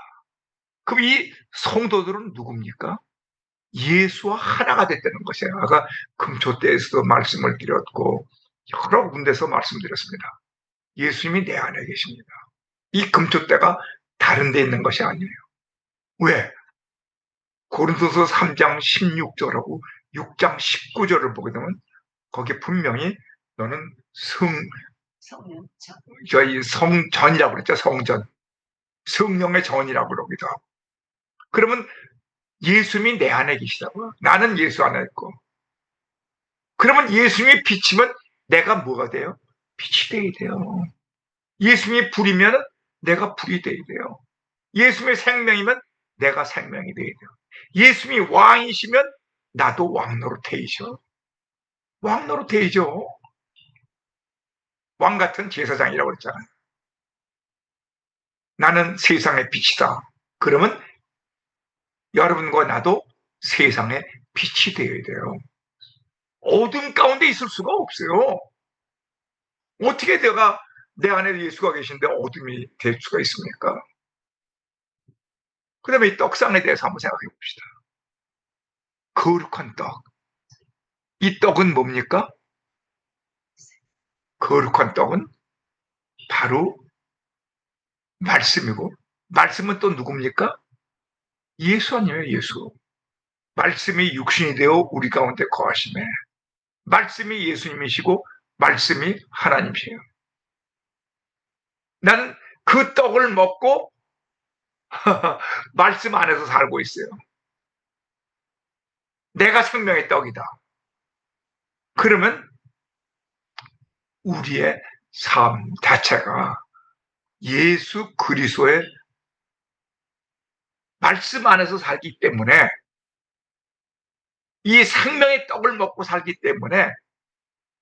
그럼 이 성도들은 누굽니까? 예수와 하나가 됐다는 것이에요. 아까 금초대에서도 말씀을 드렸고 여러 군데서 말씀드렸습니다. 예수님이 내 안에 계십니다. 이 금초대가 다른 데 있는 것이 아니에요. 왜? 고린도서 3장 16절하고 6장 19절을 보게 되면 거기에 분명히 너는 저희 성전이라고 그랬죠. 성전. 성령의 전이라고 그러기도 하고. 그러면 예수님이 내 안에 계시다고요. 나는 예수 안에 있고. 그러면 예수님이 비치면 내가 뭐가 돼요? 빛이 되어야 돼요. 예수님이 불이면 내가 불이 되어야 돼요. 예수님의 생명이면 내가 생명이 되어야 돼요. 예수님이 왕이시면 나도 왕 노릇해야죠. 왕 노릇해야죠. 왕 같은 제사장이라고 그랬잖아요. 나는 세상의 빛이다. 그러면 여러분과 나도 세상의 빛이 되어야 돼요. 어둠 가운데 있을 수가 없어요. 어떻게 내가 내 안에 예수가 계신데 어둠이 될 수가 있습니까? 그 다음에 이 떡상에 대해서 한번 생각해 봅시다. 거룩한 떡. 이 떡은 뭡니까? 거룩한 떡은 바로 말씀이고, 말씀은 또 누굽니까? 예수 아니에요, 예수. 말씀이 육신이 되어 우리 가운데 거하시네. 말씀이 예수님이시고 말씀이 하나님이세요. 나는 그 떡을 먹고 말씀 안에서 살고 있어요. 내가 생명의 떡이다. 그러면 우리의 삶 자체가 예수 그리스도의 말씀 안에서 살기 때문에, 이 생명의 떡을 먹고 살기 때문에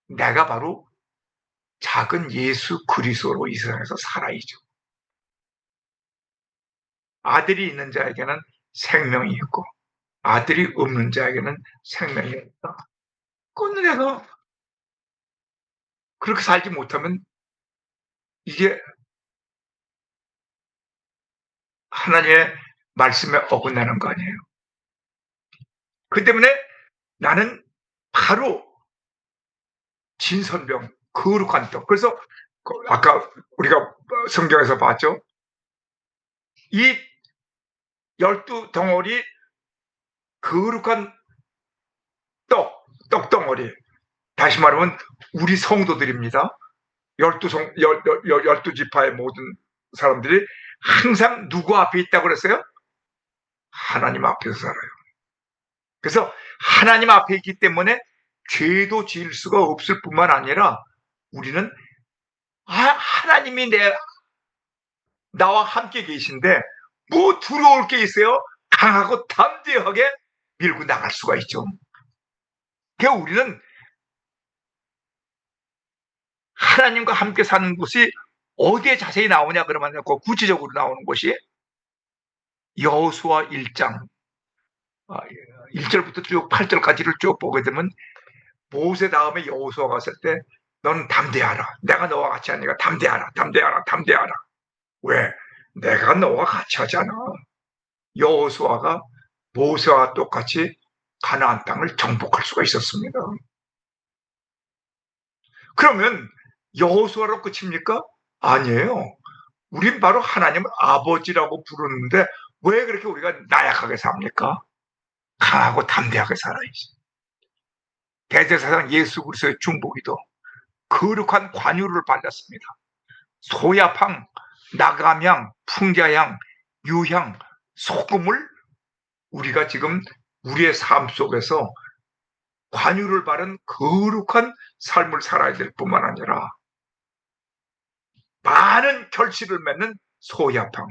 내가 바로 작은 예수 그리스도로 이 세상에서 살아있죠. 아들이 있는 자에게는 생명이 있고 아들이 없는 자에게는 생명이 없다. 그건 내가 그렇게 살지 못하면 이게 하나님의 말씀에 어긋나는 거 아니에요. 그 때문에 나는 바로 진선병, 거룩한 떡. 그래서 아까 우리가 성경에서 봤죠. 이 12덩어리 거룩한 떡덩어리. 다시 말하면 우리 성도들입니다. 12지파의 모든 사람들이 항상 누구 앞에 있다고 그랬어요? 하나님 앞에서 살아요. 그래서 하나님 앞에 있기 때문에 죄도 지을 수가 없을 뿐만 아니라 우리는 하나님이 나와 함께 계신데 뭐 두려울 게 있어요? 강하고 담대하게 밀고 나갈 수가 있죠. 그러니까 우리는 하나님과 함께 사는 곳이 어디에 자세히 나오냐 그러면 그 구체적으로 나오는 것이 여호수아 1장 1절부터 쭉 8절까지를 쭉 보게 되면 모세 다음에 여호수아가 왔을 때 너는 담대하라. 내가 너와 같이 하니까 담대하라. 담대하라. 담대하라. 왜? 내가 너와 같이 하잖아. 여호수아가 모세와 똑같이 가나안 땅을 정복할 수가 있었습니다. 그러면 여호수아로 끝입니까? 아니에요. 우린 바로 하나님을 아버지라고 부르는데 왜 그렇게 우리가 나약하게 삽니까? 강하고 담대하게 살아야지. 대제사장 예수 그리스도의 중보기도 거룩한 관유를 받았습니다. 소야팡, 나감향, 풍자향, 유향, 소금을 우리가 지금 우리의 삶 속에서 관유를 바른 거룩한 삶을 살아야 될 뿐만 아니라 많은 결실을 맺는 소야팡,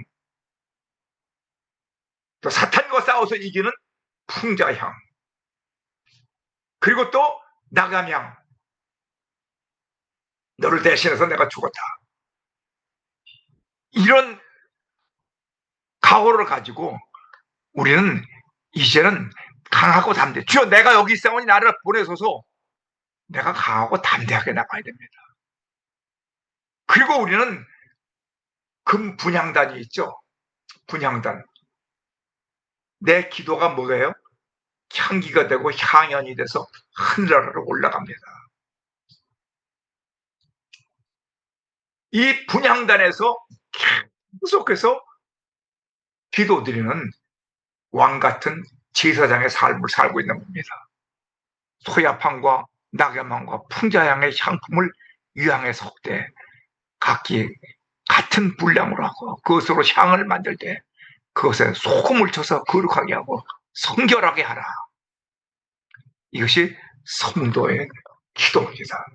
또 사탄과 싸워서 이기는 풍자향, 그리고 또 나감향, 너를 대신해서 내가 죽었다. 이런 각오를 가지고 우리는 이제는 강하고 담대. 주여 내가 여기 있사오니 나를 보내소서. 내가 강하고 담대하게 나가야 됩니다. 그리고 우리는 금 분향단이 있죠. 분향단. 내 기도가 뭐예요? 향기가 되고 향연이 돼서 하늘나라로 올라갑니다. 이 분향단에서 계속해서 기도드리는 왕 같은 제사장의 삶을 살고 있는 겁니다. 소야팡과 낙엽향과 풍자향의 향품을 유향에 섞되 각기 같은 분량으로 하고 그것으로 향을 만들 때 그것에 소금을 쳐서 거룩하게 하고 성결하게 하라. 이것이 성도의 기도입니다.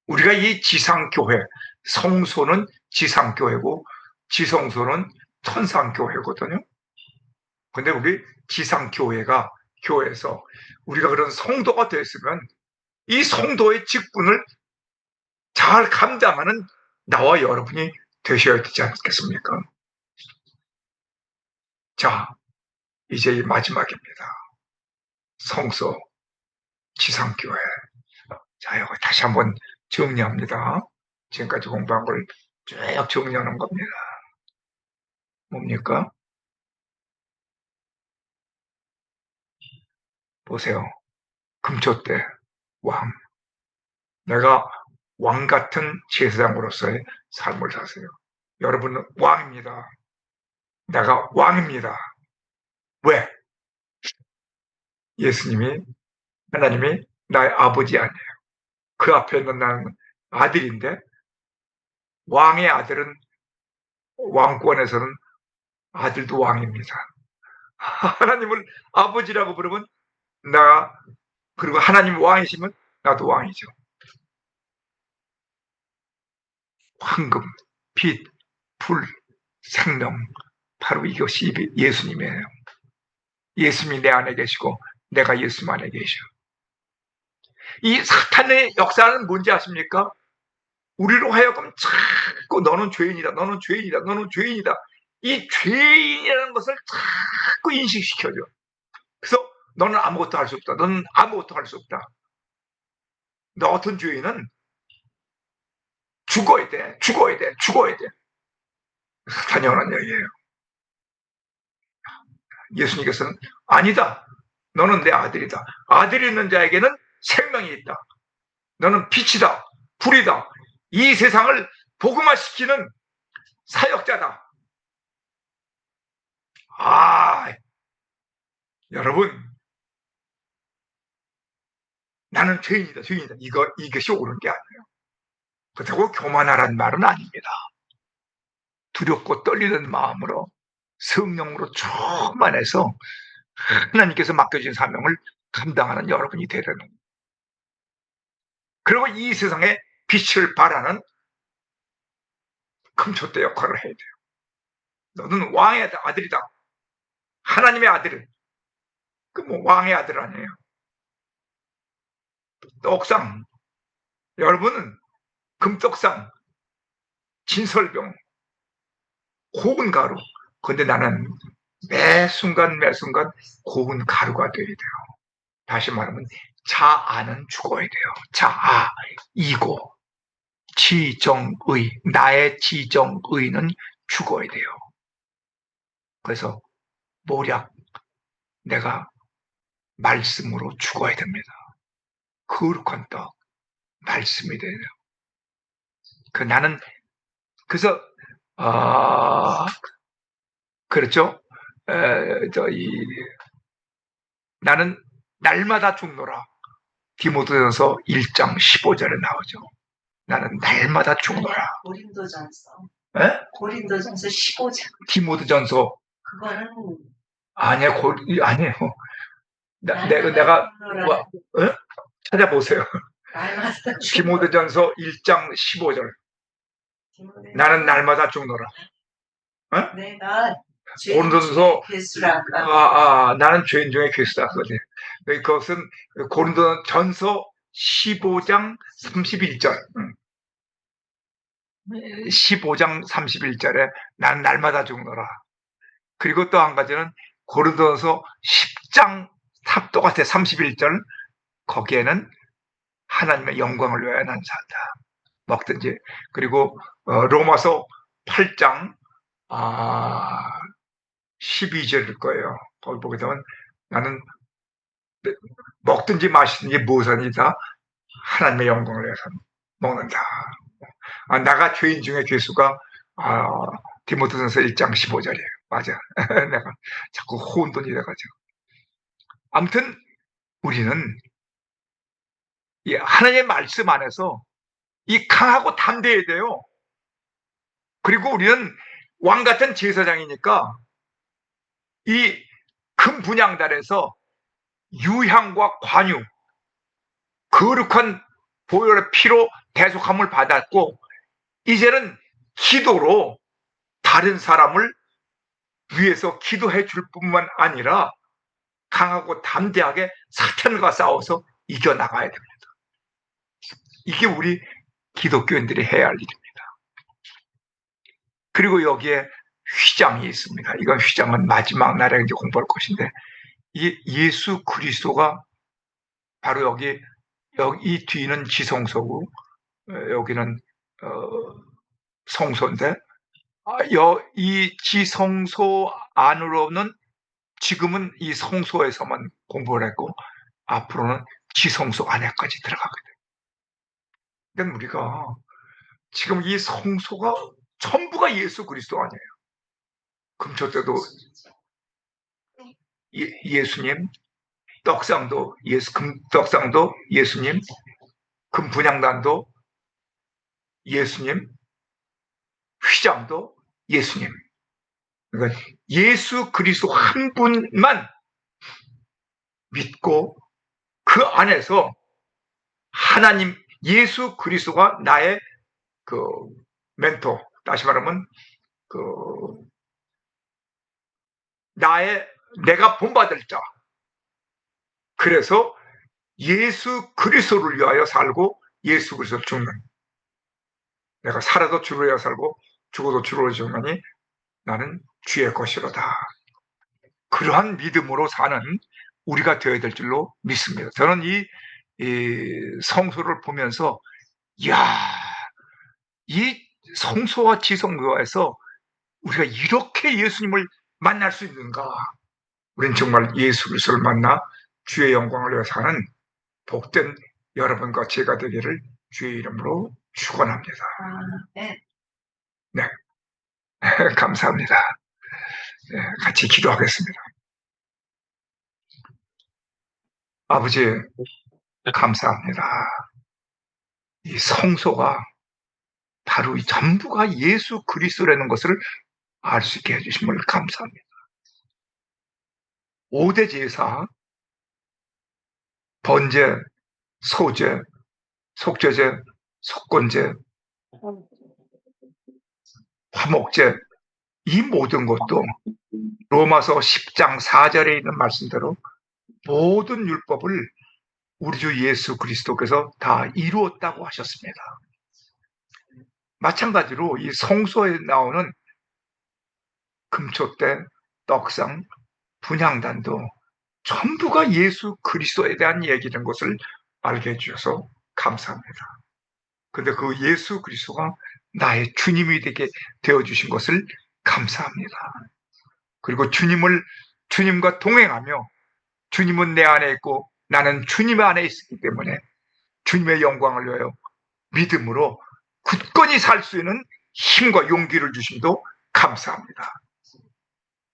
우리가 이 지상교회, 성소는 지상교회고 지성소는 천상교회거든요. 근데 우리 지상교회가 교회에서 우리가 그런 성도가 됐으면 이 성도의 직분을 잘 감당하는 나와 여러분이 되셔야 되지 않겠습니까? 자, 이제 마지막입니다. 성소, 지상교회. 자, 이거 다시 한번 정리합니다. 지금까지 공부한 걸 쭉 정리하는 겁니다. 뭡니까? 보세요. 금초 때 왕. 내가 왕 같은 제사장으로서의 삶을 사세요. 여러분은 왕입니다. 내가 왕입니다. 왜? 예수님이, 하나님이 나의 아버지 아니에요. 그 앞에 있는 나는 아들인데 왕의 아들은 왕권에서는 아들도 왕입니다. 하나님을 아버지라고 부르면 나, 그리고 하나님 왕이시면 나도 왕이죠. 황금, 빛, 불, 생명, 바로 이것이 예수님이에요. 예수님이 내 안에 계시고 내가 예수 안에 계셔. 이 사탄의 역사는 뭔지 아십니까? 우리로 하여금 자꾸 너는 죄인이다, 너는 죄인이다, 너는 죄인이다. 이 죄인이라는 것을 자꾸 인식시켜줘. 그래서 너는 아무것도 할 수 없다. 너는 아무것도 할 수 없다. 너 같은 죄인은 죽어야 돼, 죽어야 돼, 죽어야 돼. 당연한 얘기예요. 예수님께서는 아니다. 너는 내 아들이다. 아들이 있는 자에게는 생명이 있다. 너는 빛이다. 불이다. 이 세상을 복음화시키는 사역자다. 아, 여러분, 나는 죄인이다, 죄인이다. 이것이 옳은 게 아니에요. 그렇다고 교만하란 말은 아닙니다. 두렵고 떨리는 마음으로 성령으로 충만해서 하나님께서 맡겨진 사명을 감당하는 여러분이 되려는 거예요. 그리고 이 세상에 빛을 발하는 금초대 역할을 해야 돼요. 너는 왕의 아들이다. 하나님의 아들은 그 뭐 왕의 아들 아니에요. 떡상, 여러분은 금떡상, 진설병, 고운 가루. 근데 나는 매 순간 고운 가루가 되어야 돼요. 다시 말하면 자아는 죽어야 돼요. 자아, 이고, 지정의, 나의 지정의는 죽어야 돼요. 그래서 모략, 내가 말씀으로 죽어야 됩니다. 거룩한 떡, 말씀이 돼요. 나는 그래서 그렇죠. 나는 날마다 죽노라. 디모데전서 1장 15절에 나오죠. 나는 날마다 죽노라. 고린도전서. 에? 고린도전서 15장. 디모데전서. 그거는 아니에요. 아니에요. 내가 찾아보세요. 디모데전서 1장 15절. 나는 날마다 죽노라. 내가 고린도전서 괴수라. 나는 죄인 중에 괴수다. 그것은 고린도전서 15장 31절. 15장 31절에 난 날마다 죽노라. 그리고 또 한 가지는 고린도전서 10장 똑같아 31절. 거기에는 하나님의 영광을 위하여 난 산다. 먹든지. 그리고 로마서 8장 12절일 거예요. 거기 보게 되면 나는 먹든지 마시든지 무엇이다 하나님의 영광을 위해서 먹는다. 내가 죄인 중에 괴수가 디모데전서 1장 15절이에요. 맞아. 내가 자꾸 혼돈이 돼가지고. 아무튼 우리는 이 하나님의 말씀 안에서 이 강하고 담대해야 돼요. 그리고 우리는 왕 같은 제사장이니까 이 금 분향단에서 유향과 관유, 거룩한 보혈의 피로 대속함을 받았고 이제는 기도로 다른 사람을 위해서 기도해 줄 뿐만 아니라 강하고 담대하게 사탄과 싸워서 이겨나가야 됩니다. 이게 우리 기독교인들이 해야 할 일입니다. 그리고 여기에 휘장이 있습니다. 이건 휘장은 마지막 날에 이제 공부할 것인데 이 예수 그리스도가 바로 여기 이 뒤는 지성소고 여기는 성소인데 이 지성소 안으로는 지금은 이 성소에서만 공부를 했고 앞으로는 지성소 안에까지 들어가게 돼요. 그러니까 우리가 지금 이 성소가 전부가 예수 그리스도 아니에요. 금초대도 예수님, 떡상도 금떡상도 예수님, 금분향단도 예수님, 휘장도 예수님. 그러니까 예수 그리스도 한 분만 믿고 그 안에서 하나님 예수 그리스도가 나의 그 멘토, 다시 말하면 그 내가 본받을 자. 그래서 예수 그리스도를 위하여 살고 예수 그리스도를 죽는. 내가 살아도 주를 위하여 살고 죽어도 주를 죽으니 나는 주의 것이로다. 그러한 믿음으로 사는 우리가 되어야 될 줄로 믿습니다. 저는 이 성소를 보면서 이 성소와 지성소에서 우리가 이렇게 예수님을 만날 수 있는가? 우리는 정말 예수 그리스도를 만나 주의 영광을 위해 사는 복된 여러분과 제가 되기를 주의 이름으로 축원합니다. 네. 네, 감사합니다. 네, 같이 기도하겠습니다. 아버지, 감사합니다. 이 성소가 바로 이 전부가 예수 그리스도라는 것을 알 수 있게 해주심을 감사합니다. 5대 제사, 번제, 소제, 속죄제, 속건제, 화목제, 이 모든 것도 로마서 10장 4절에 있는 말씀대로 모든 율법을 우리 주 예수 그리스도께서 다 이루었다고 하셨습니다. 마찬가지로 이 성소에 나오는 금초대, 떡상, 분향단도 전부가 예수 그리스도에 대한 얘기라는 것을 알게 해주셔서 감사합니다. 그런데 그 예수 그리스도가 나의 주님이 되게 되어주신 것을 감사합니다. 그리고 주님과 동행하며 주님은 내 안에 있고 나는 주님 안에 있기 때문에 주님의 영광을 위하여 믿음으로 굳건히 살 수 있는 힘과 용기를 주심도 감사합니다.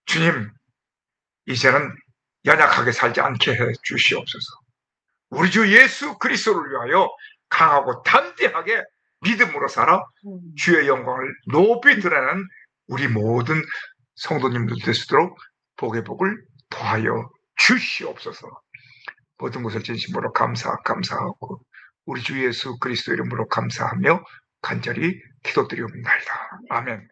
주님, 이제는 연약하게 살지 않게 해 주시옵소서. 우리 주 예수 그리스도를 위하여 강하고 담대하게 믿음으로 살아 주의 영광을 높이 드러내는 우리 모든 성도님들 될 수 있도록 복의 복을 더하여 주시옵소서. 모든 것을 진심으로 감사하고 우리 주 예수 그리스도 이름으로 감사하며 간절히 기도드리옵나이다. 아멘.